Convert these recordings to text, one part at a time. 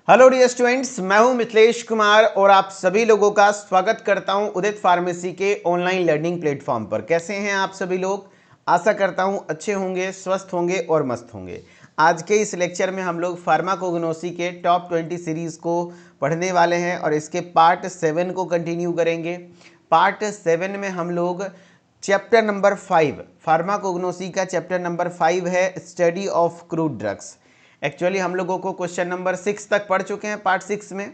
Hello dear students, मैं हूं मिथिलेश कुमार और आप सभी लोगों का स्वागत करता हूं उदित फार्मेसी के ऑनलाइन लर्निंग प्लेटफॉर्म पर। कैसे हैं आप सभी लोग? आशा करता हूं अच्छे होंगे, स्वस्थ होंगे और मस्त होंगे। आज के इस लेक्चर में हम लोग फार्माकोग्नोसी के टॉप 20 सीरीज़ को पढ़ने वाले हैं और इसके पार्ट 7 को कंटिन्यू करेंगे। पार्ट 7 में हम लोग चैप्टर नंबर 5, फार्माकोग्नोसी का चैप्टर नंबर 5 है study of crude drugs. Actually हम लोगों को क्वेश्चन नंबर 6 तक पढ़ चुके हैं पार्ट 6 में।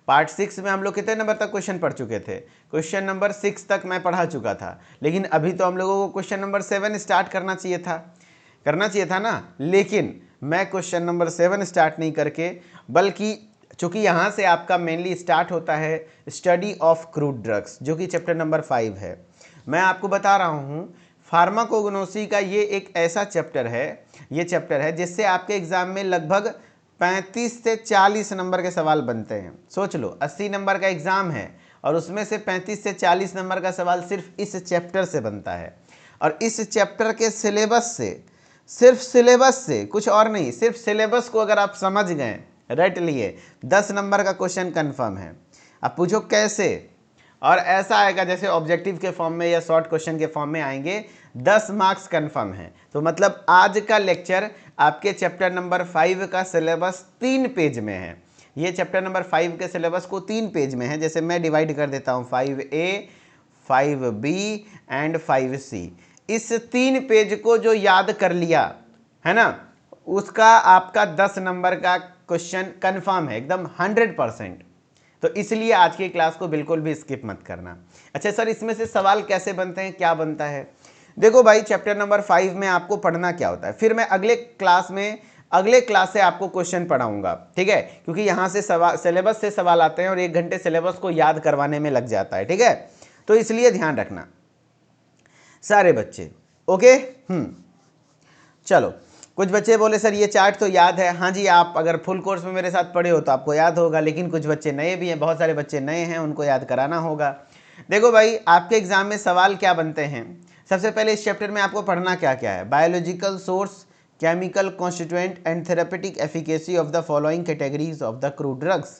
पार्ट 6 में हम लोग कितने नंबर तक क्वेश्चन पढ़ चुके थे? क्वेश्चन नंबर 6 तक मैं पढ़ा चुका था, लेकिन अभी तो हम लोगों को क्वेश्चन नंबर 7 स्टार्ट करना चाहिए था ना। लेकिन मैं क्वेश्चन नंबर 7 स्टार्ट नहीं करके, बल्कि चूंकि यहाँ से आपका मेनली स्टार्ट होता है स्टडी ऑफ क्रूड ड्रग्स, जो कि चैप्टर नंबर 5 है। मैं आपको बता रहा हूँ फार्माकोग्नोसी का ये एक ऐसा चैप्टर है जिससे आपके एग्जाम में लगभग 35 से 40 नंबर के सवाल बनते हैं। सोच लो 80 नंबर का एग्जाम है और उसमें से 35 से 40 नंबर का सवाल सिर्फ इस चैप्टर से बनता है। और इस चैप्टर के सिलेबस से कुछ और नहीं, सिर्फ सिलेबस को अगर आप समझ गए, रट लिए, 10 नंबर का क्वेश्चन कन्फर्म है। अब पूछो कैसे? और ऐसा आएगा जैसे ऑब्जेक्टिव के फॉर्म में या शॉर्ट क्वेश्चन के फॉर्म में आएंगे, 10 मार्क्स कंफर्म है। तो मतलब आज का लेक्चर आपके चैप्टर नंबर 5 का सिलेबस 3 पेज में है। ये चैप्टर नंबर 5 के सिलेबस को 3 पेज में है। जैसे मैं डिवाइड कर देता हूँ 5A, 5B एंड 5C। इस 3 पेज को जो याद कर लिया है ना, उसका आपका 10 नंबर का क्वेश्चन कंफर्म है, एकदम 100%। तो इसलिए आज की क्लास को बिल्कुल भी स्किप मत करना। अच्छा सर, इसमें से सवाल कैसे बनते हैं, क्या बनता है? देखो भाई, चैप्टर नंबर 5 में आपको पढ़ना क्या होता है, फिर मैं अगले क्लास से आपको क्वेश्चन पढ़ाऊंगा, ठीक है? क्योंकि यहाँ से सिलेबस से सवाल आते हैं और 1 घंटे सिलेबस को याद करवाने में लग जाता है, ठीक है? तो इसलिए ध्यान रखना सारे बच्चे, ओके। चलो, कुछ बच्चे बोले सर ये चार्ट तो याद है। हाँ जी, आप अगर फुल कोर्स में मेरे साथ पढ़े हो तो आपको याद होगा, लेकिन कुछ बच्चे नए भी हैं, बहुत सारे बच्चे नए हैं, उनको याद कराना होगा। देखो भाई, आपके एग्जाम में सवाल क्या बनते हैं? सबसे पहले इस चैप्टर में आपको पढ़ना क्या क्या है? Biological source, chemical constituent and therapeutic efficacy of the following categories of the crude drugs.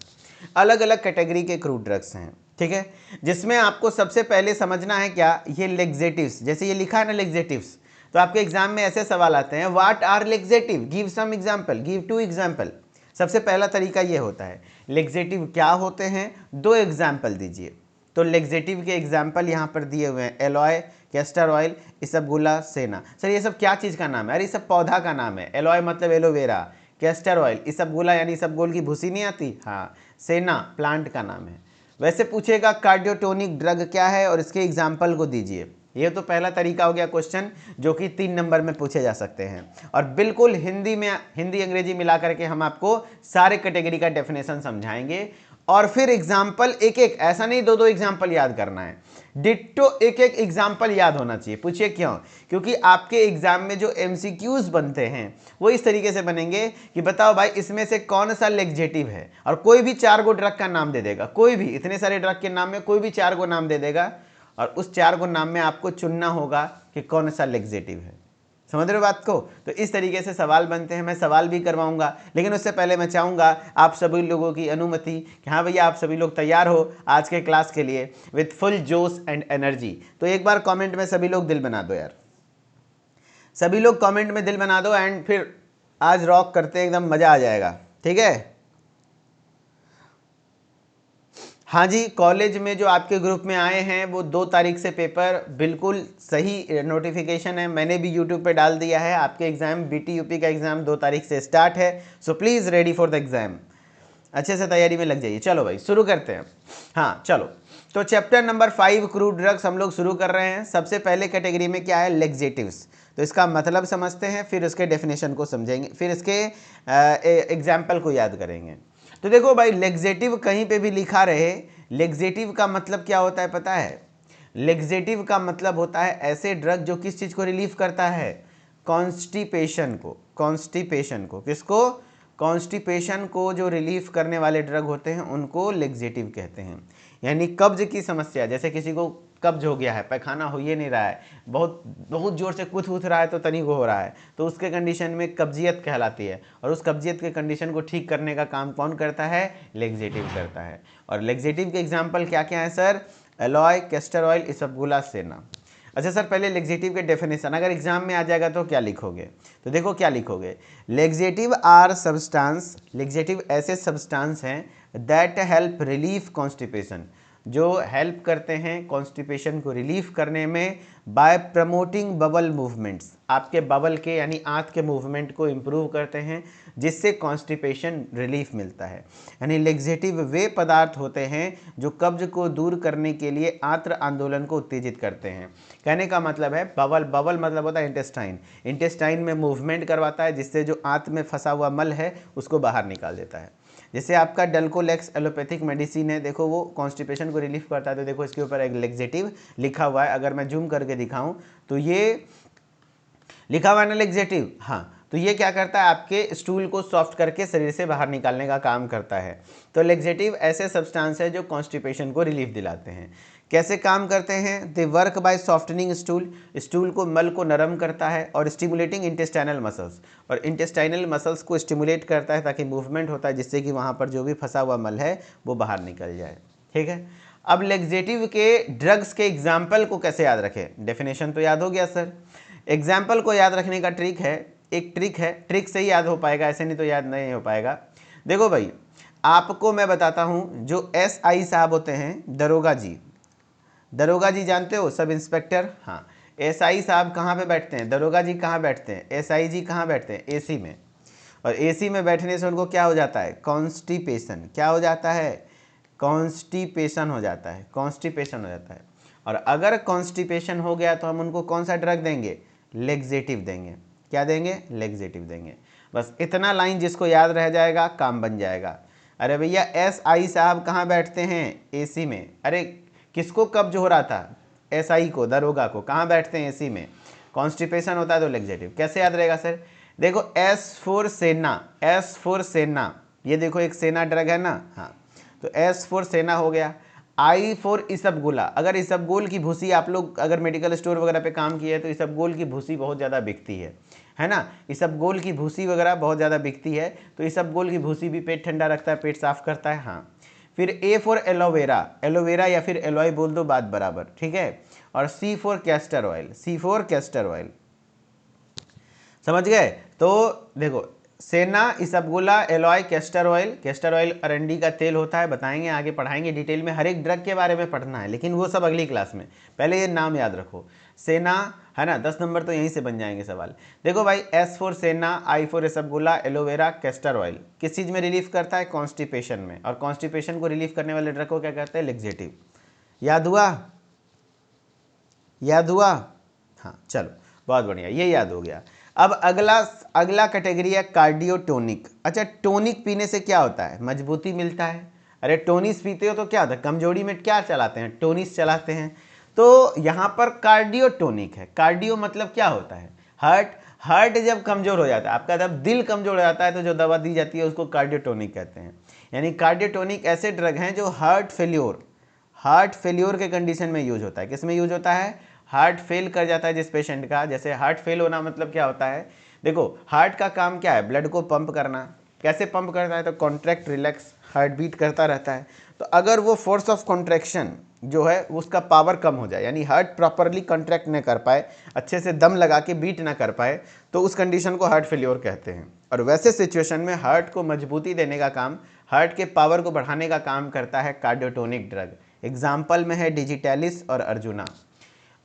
अलग अलग कैटेगरी के क्रूड ड्रग्स हैं, ठीक है? जिसमें आपको सबसे पहले समझना है क्या, ये लेग्जेटिव्स, जैसे ये लिखा है ना लेग्जेटिव्स, तो आपके एग्जाम में ऐसे सवाल आते हैं, what are laxative, give some example, give 2 example. सबसे पहला तरीका ये होता है, लेग्जेटिव क्या होते हैं, 2 एग्जांपल दीजिए। तो लेग्जेटिव के एग्जांपल यहाँ पर दिए हुए हैं, एलॉय, कैस्टर ऑयल, इसबगोला, सेना। सर ये सब क्या चीज़ का नाम है? अरे ये सब पौधा का नाम है। एलॉय मतलब एलोवेरा, कैस्टर ऑयल, इसबगोला यानी इसबगोल की भूसी नहीं आती, हाँ, सेना प्लांट का नाम है। वैसे पूछेगा कार्डियोटोनिक ड्रग क्या है और इसके एग्जाम्पल को दीजिए। ये तो पहला तरीका हो गया क्वेश्चन, जो कि 3 नंबर में पूछे जा सकते हैं। और बिल्कुल हिंदी अंग्रेजी मिला करके हम आपको सारे कैटेगरी का डेफिनेशन समझाएंगे। और फिर एग्जाम्पल एक एक, ऐसा नहीं 2-2 एग्जाम्पल याद करना है, डिट्टो एक एक एग्जाम्पल याद होना चाहिए। पूछिए क्यों? क्योंकि आपके एग्जाम में जो एमसीक्यूज बनते हैं वो इस तरीके से बनेंगे कि बताओ भाई इसमें से कौन सा लेग्जेटिव है, और कोई भी 4 गो ड्रग का नाम दे देगा, कोई भी, इतने सारे ड्रग के नाम में कोई भी 4 गो नाम दे देगा, और उस 4 गो नाम में आपको चुनना होगा कि कौन सा लेग्जेटिव है। समझ रहे हो बात को? तो इस तरीके से सवाल बनते हैं। मैं सवाल भी करवाऊंगा, लेकिन उससे पहले मैं चाहूंगा आप सभी लोगों की अनुमति कि हाँ भैया आप सभी लोग तैयार हो आज के क्लास के लिए विथ फुल जोश एंड एनर्जी। तो एक बार कमेंट में सभी लोग दिल बना दो यार, सभी लोग कमेंट में दिल बना दो, एंड फिर आज रॉक करते हैं, एकदम मजा आ जाएगा, ठीक है? हाँ जी, कॉलेज में जो आपके ग्रुप में आए हैं वो 2 तारीख से पेपर, बिल्कुल सही नोटिफिकेशन है, मैंने भी यूट्यूब पे डाल दिया है। आपके एग्ज़ाम BT-UP का एग्ज़ाम 2 तारीख से स्टार्ट है। So please ready for the exam, अच्छे से तैयारी में लग जाइए। चलो भाई शुरू करते हैं। हाँ चलो, तो चैप्टर नंबर 5 क्रूड ड्रग्स हम लोग शुरू कर रहे हैं। सबसे पहले कैटेगरी में क्या है, लेग्जेटिव्स। तो इसका मतलब समझते हैं, फिर उसके डेफिनेशन को समझेंगे, फिर इसके एग्जाम्पल को याद करेंगे। तो देखो भाई, लेग्जेटिव कहीं पे भी लिखा रहे, लेग्जेटिव का मतलब क्या होता है पता है? लेग्जेटिव का मतलब होता है ऐसे ड्रग जो किस चीज़ को रिलीफ करता है, कॉन्स्टिपेशन को। कॉन्स्टिपेशन को किसको? कॉन्स्टिपेशन को जो रिलीफ करने वाले ड्रग होते हैं उनको लेग्जेटिव कहते हैं। यानी कब्ज की समस्या, जैसे किसी को कब्ज हो गया है, पैखाना हो ही नहीं रहा है, बहुत बहुत जोर से कुछ रहा है तो तनिक हो रहा है, तो उसके कंडीशन में कब्जियत कहलाती है। और उस कब्जियत के कंडीशन को ठीक करने का काम कौन करता है? लेग्जेटिव करता है। और लेग्जेटिव के एग्जाम्पल क्या क्या है सर? एलॉय, कैस्टर ऑयल, इसबगोला, सेना। अच्छा सर, पहले लेग्जेटिव के डेफिनेशन अगर एग्जाम में आ जाएगा तो क्या लिखोगे? तो देखो क्या लिखोगे, लेग्जेटिव आर सब्सटेंस, लेग्जेटिव ऐसे सब्सटेंस हैं दैट हेल्प रिलीफ कॉन्स्टिपेशन, जो हेल्प करते हैं कॉन्स्टिपेशन को रिलीफ करने में बाय प्रमोटिंग बबल मूवमेंट्स, आपके बबल के यानी आंत के मूवमेंट को इम्प्रूव करते हैं, जिससे कॉन्स्टिपेशन रिलीफ मिलता है। यानी लेग्जेटिव वे पदार्थ होते हैं जो कब्ज को दूर करने के लिए आंत्र आंदोलन को उत्तेजित करते हैं। कहने का मतलब है बबल, बबल मतलब होता है इंटेस्टाइन, इंटेस्टाइन में मूवमेंट करवाता है, जिससे जो आंत में फंसा हुआ मल है उसको बाहर निकाल देता है। जैसे आपका डल्कोलेक्स एलोपैथिक मेडिसिन है, देखो वो कॉन्स्टिपेशन को रिलीफ करता है, तो देखो इसके ऊपर एक लेग्जेटिव लिखा हुआ है, अगर मैं जूम करके दिखाऊं तो ये लिखा हुआ है ना लेग्जेटिव, हाँ, तो ये क्या करता है? आपके स्टूल को सॉफ्ट करके शरीर से बाहर निकालने का काम करता है। तो लेग्जेटिव ऐसे सब्सटेंस है जो कॉन्स्टिपेशन को रिलीफ दिलाते हैं। कैसे काम करते हैं? दे work bye softening stool, stool को मल को नरम करता है, और स्टिमुलेटिंग इंटेस्टाइनल मसल्स, और इंटेस्टाइनल मसल्स को स्टिमुलेट करता है ताकि मूवमेंट होता है, जिससे कि वहाँ पर जो भी फंसा हुआ मल है वो बाहर निकल जाए। ठीक है, अब लेग्जेटिव के ड्रग्स के एग्जाम्पल को कैसे याद रखें? डेफिनेशन तो याद हो गया सर, एग्जाम्पल को याद रखने का ट्रिक है, एक ट्रिक है, ट्रिक से ही याद हो पाएगा, ऐसे नहीं तो याद नहीं हो पाएगा। देखो भाई, आपको मैं बताता हूँ, जो SI साहब होते हैं, दरोगा जी, दरोगा जी जानते हो, सब इंस्पेक्टर, हाँ, SI साहब कहाँ पे बैठते हैं? दरोगा जी कहाँ बैठते हैं? SI जी कहाँ बैठते हैं? AC में। और AC में बैठने से उनको क्या हो जाता है? कॉन्स्टिपेशन। क्या हो जाता है? कॉन्स्टिपेशन हो जाता है, कॉन्स्टिपेशन हो जाता है। और अगर कॉन्स्टिपेशन हो गया तो हम उनको कौन सा ड्रग देंगे? लेग्जेटिव देंगे। क्या देंगे? लेग्जेटिव देंगे। बस इतना लाइन जिसको याद रह जाएगा काम बन जाएगा। अरे भैया SI साहब कहाँ बैठते हैं? AC में। अरे किसको कब्ज हो रहा था? SI को, दरोगा को। कहाँ बैठते हैं? AC में। कॉन्स्टिपेशन होता है तो लेग्जेटिव। कैसे याद रहेगा सर? देखो S फॉर सेना, S फॉर सेना, ये देखो एक सेना ड्रग है ना, हाँ, तो S फॉर सेना हो गया। I फॉर इसबगोला, अगर इसबगोल की भूसी, आप लोग अगर मेडिकल स्टोर वगैरह पे काम किए तो इसबगोल की भूसी बहुत ज़्यादा बिकती है ना, इसबगोल की भूसी वगैरह बहुत ज़्यादा बिकती है, तो इसबगोल की भूसी भी पेट ठंडा रखता है, पेट साफ करता है, हाँ। फिर A फॉर एलोवेरा, एलोवेरा या फिर एलोई बोल दो, बात बराबर, ठीक है। और C for castor oil, C for castor oil, समझ गए? तो देखो, senna, isabgola, aloe, castor oil, castor oil अरंडी का तेल होता है, बताएंगे आगे, पढ़ाएंगे डिटेल में, हर एक ड्रग के बारे में पढ़ना है, लेकिन वो सब अगली क्लास में, पहले ये नाम याद रखो। सेना है ना, 10 नंबर तो यहीं से बन जाएंगे सवाल। देखो भाई, S for Sena, I for इसबगोला, एलोवेरा, कैस्टर ऑयल किस चीज़ में रिलीफ करता है? कॉन्स्टिपेशन में। और कॉन्स्टिपेशन को रिलीफ करने वाले ड्रग को क्या कहते हैं? लेग्जेटिव। याद हुआ? याद हुआ? हाँ, चलो बहुत बढ़िया, ये याद हो गया। अब अगला कैटेगरी है कार्डियोटोनिक। अच्छा, टोनिक पीने से क्या होता है? मजबूती मिलता है। अरे टोनिस पीते हो तो क्या होता है? कमजोरी में क्या चलाते हैं? टोनिस चलाते हैं। तो यहाँ पर कार्डियोटोनिक है। कार्डियो मतलब क्या होता है? हार्ट जब कमजोर हो जाता है, आपका जब दिल कमजोर हो जाता है तो जो दवा दी जाती है उसको कार्डियोटोनिक कहते हैं। यानी कार्डियोटोनिक ऐसे ड्रग हैं जो हार्ट फेल्योर के कंडीशन में यूज होता है। किस में यूज होता है? हार्ट फेल कर जाता है जिस पेशेंट का, जैसे हार्ट फेल होना मतलब क्या होता है? देखो, हार्ट का काम क्या है? ब्लड को पंप करना। कैसे पंप करता है? तो कॉन्ट्रैक्ट रिलैक्स, हार्ट बीट करता रहता है। तो अगर वो फोर्स ऑफ कॉन्ट्रैक्शन जो है उसका पावर कम हो जाए, यानी हार्ट प्रॉपरली कॉन्ट्रैक्ट न कर पाए, अच्छे से दम लगा के बीट ना कर पाए, तो उस कंडीशन को हार्ट फेल्योर कहते हैं। और वैसे सिचुएशन में हार्ट को मजबूती देने का काम, हार्ट के पावर को बढ़ाने का काम करता है कार्डियोटोनिक ड्रग। एग्जाम्पल में है डिजिटैलिस और अर्जुना।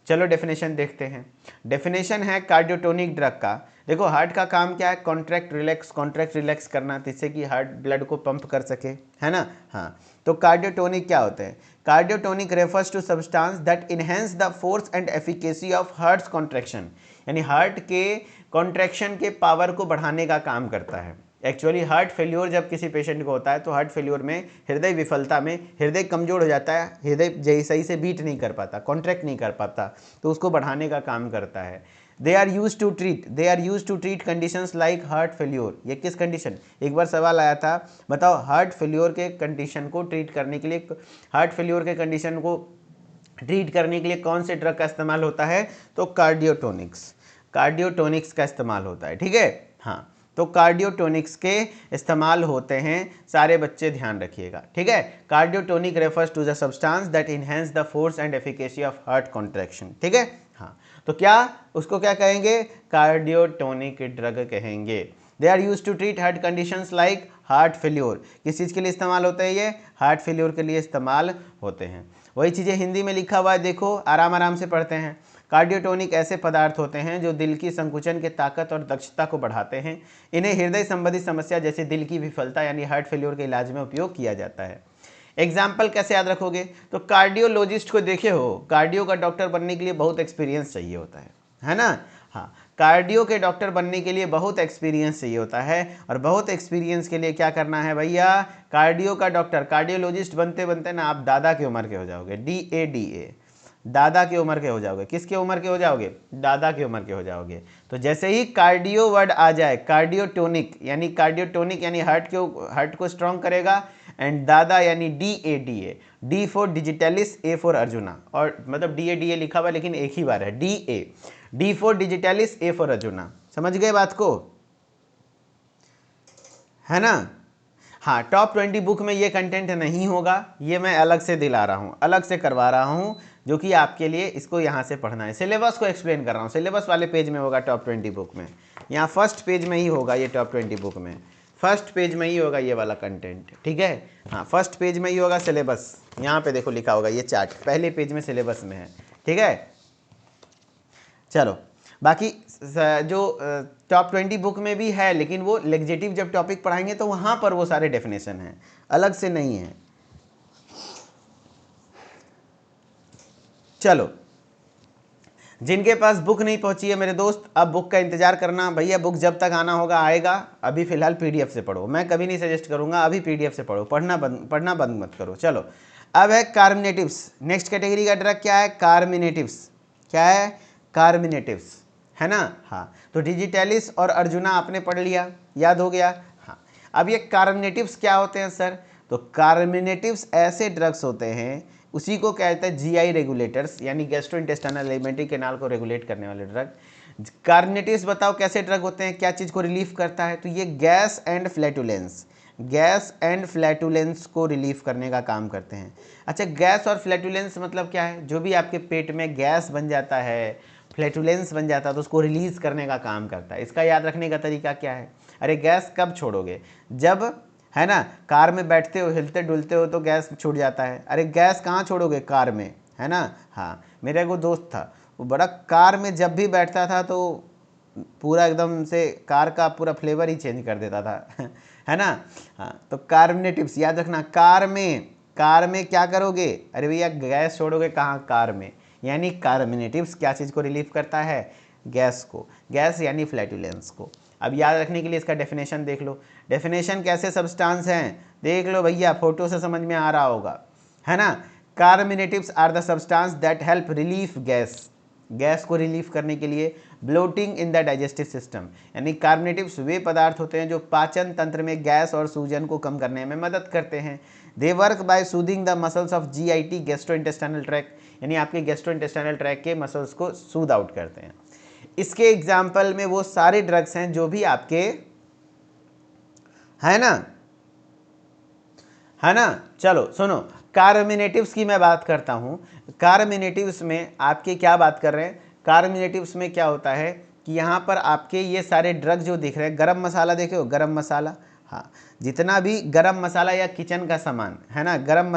चलो डेफिनेशन देखते हैं। डेफिनेशन है कार्डियोटोनिक ड्रग का। देखो, हार्ट का काम क्या है? कॉन्ट्रैक्ट रिलैक्स करना, जिससे कि हार्ट ब्लड को पंप कर सके, है ना, हाँ। तो कार्डियोटोनिक क्या होते हैं? Cardiotonic refers to substance that enhance the force and efficacy of heart's contraction, यानी हार्ट के कॉन्ट्रैक्शन के पावर को बढ़ाने का काम करता है। एक्चुअली हार्ट फेल्योर जब किसी पेशेंट को होता है तो हार्ट फेल्योर में, हृदय विफलता में, हृदय कमजोर हो जाता है, हृदय सही से बीट नहीं कर पाता, कॉन्ट्रैक्ट नहीं कर पाता, तो उसको बढ़ाने का काम करता है। They are use to treat conditions like heart failure. ये किस कंडीशन? एक बार सवाल आया था, बताओ हार्ट फेल्योर के कंडीशन को ट्रीट करने के लिए, हार्ट फेल्योर के कंडीशन को ट्रीट करने के लिए कौन से ड्रग का इस्तेमाल होता है? तो कार्डियोटोनिक्स, कार्डियोटोनिक्स का इस्तेमाल होता है। ठीक है, हाँ, तो कार्डियोटोनिक्स के इस्तेमाल होते हैं, सारे बच्चे ध्यान रखिएगा। ठीक है, cardiotonic refers to the substance that enhance the force and efficacy of heart contraction. ठीक है, हाँ, तो क्या उसको क्या कहेंगे? कार्डियोटोनिक ड्रग कहेंगे। They are use to treat heart conditions like heart failure. किस चीज़ के लिए इस्तेमाल होते हैं ये? हार्ट फेल्योर के लिए इस्तेमाल होते हैं। वही चीज़ें हिंदी में लिखा हुआ है, देखो आराम आराम से पढ़ते हैं। कार्डियोटोनिक ऐसे पदार्थ होते हैं जो दिल की संकुचन के ताकत और दक्षता को बढ़ाते हैं। इन्हें हृदय संबंधी समस्या जैसे दिल की विफलता यानी हार्ट फेल्योर के इलाज में उपयोग किया जाता है। एग्जाम्पल कैसे याद रखोगे? तो कार्डियोलॉजिस्ट को देखे हो, कार्डियो का डॉक्टर बनने के लिए बहुत एक्सपीरियंस चाहिए होता है ना? हाँ, कार्डियो के डॉक्टर बनने के लिए बहुत एक्सपीरियंस चाहिए होता है, और बहुत एक्सपीरियंस के लिए क्या करना है भैया? कार्डियो का डॉक्टर, कार्डियोलॉजिस्ट बनते बनते ना आप दादा की उम्र के हो जाओगे, DADA, दादा की उम्र के हो जाओगे। किसके उम्र के हो जाओगे? दादा की उम्र के हो जाओगे। तो जैसे ही कार्डियो वर्ड आ जाए, कार्डियोटोनिक यानी हार्ट को स्ट्रॉन्ग करेगा, एंड दादा यानी DADA, D for digitalis, A for arjuna, और मतलब DADA लिखा हुआ लेकिन एक ही बार है, D for digitalis, A for arjuna. समझ गए बात को, है ना? हाँ, टॉप 20 बुक में ये कंटेंट नहीं होगा, ये मैं अलग से दिला रहा हूँ, अलग से करवा रहा हूँ, जो कि आपके लिए इसको यहाँ से पढ़ना है। सिलेबस को एक्सप्लेन कर रहा हूँ, सिलेबस वाले पेज में होगा टॉप 20 बुक में, यहाँ फर्स्ट पेज में ही होगा ये टॉप 20 बुक में, फर्स्ट पेज में ही होगा ये वाला कंटेंट। ठीक है, हाँ, फर्स्ट पेज में ही होगा सिलेबस, यहाँ पे देखो लिखा होगा ये चार्ट, पहले पेज में सिलेबस में है। ठीक है, चलो बाकी जो टॉप 20 बुक में भी है, लेकिन वो लेक्जेटिव जब टॉपिक पढ़ाएंगे तो वहाँ पर वो सारे डेफिनेशन हैं, अलग से नहीं है। चलो, जिनके पास बुक नहीं पहुंची है मेरे दोस्त, अब बुक का इंतजार करना भैया, बुक जब तक आना होगा आएगा। अभी फिलहाल PDF से पढ़ो, मैं कभी नहीं सजेस्ट करूंगा अभी PDF से पढ़ो, पढ़ना बंद मत करो। चलो, अब है कार्मिनेटिव्स। नेक्स्ट कैटेगरी का ड्रग क्या है? कार्मिनेटिव्स। क्या है? कार्मिनेटिव्स, है ना? हाँ, तो डिजिटलिस और अर्जुना आपने पढ़ लिया, याद हो गया। हाँ, अब ये कार्मिनेटिव्स क्या होते हैं सर? तो कार्मिनेटिव्स ऐसे ड्रग्स होते हैं, उसी को कहते हैं GI रेगुलेटर्स, यानी गैस्ट्रोइंटेस्टाइनल एलिमेंट्री कैनाल को रेगुलेट करने वाले ड्रग। कार्मिनेटिव्स बताओ कैसे ड्रग होते हैं, क्या चीज़ को रिलीफ करता है? तो ये गैस एंड फ्लैटुलेंस को रिलीफ करने का काम करते हैं। अच्छा, गैस और फ्लैटुलेंस मतलब क्या है? जो भी आपके पेट में गैस बन जाता है, फ्लैटुलेंस बन जाता है, तो उसको रिलीज़ करने का काम करता है। इसका याद रखने का तरीका क्या है? अरे गैस कब छोड़ोगे? जब, है ना, कार में बैठते हो, हिलते डुलते हो तो गैस छूट जाता है। अरे गैस कहाँ छोड़ोगे? कार में, है ना? हाँ, मेरा एक दोस्त था, वो बड़ा कार में जब भी बैठता था तो पूरा एकदम से कार का पूरा फ्लेवर ही चेंज कर देता था है ना? हाँ, तो कार्मिनेटिव्स याद रखना, कार में क्या करोगे? अरे भैया गैस छोड़ोगे कहाँ? कार में। यानी कार्मिनेटिव्स क्या चीज़ को रिलीफ करता है? गैस को, गैस यानी फ्लैटुलेंस को। अब याद रखने के लिए इसका डेफिनेशन देख लो। डेफिनेशन कैसे सब्सटेंस हैं देख लो भैया, फोटो से समझ में आ रहा होगा, है ना? Carminatives are the substance that help relief gas को रिलीफ करने के लिए bloating in the digestive system. यानी कार्मिनेटिव्स वे पदार्थ होते हैं जो पाचन तंत्र में गैस और सूजन को कम करने में मदद करते हैं। दे work bye soothing the muscles of GIT, gastrointestinal tract, यानी आपके गैस्ट्रोइंटेस्टाइनल ट्रैक्ट के मसल्स को सूद आउट करते हैं। इसके एग्जाम्पल में वो सारे ड्रग्स हैं जो भी आपके, है ना? चलो सुनो, कार्मिनेटिव्स की मैं बात करता हूँ। कार्मिनेटिव्स में आपके क्या बात कर रहे हैं? कार्मिनेटिव्स में क्या होता है कि यहाँ पर आपके ये सारे ड्रग जो दिख रहे हैं, गरम मसाला देखे हो, गरम मसाला, हाँ, जितना भी गरम मसाला या किचन का सामान, है ना, गरम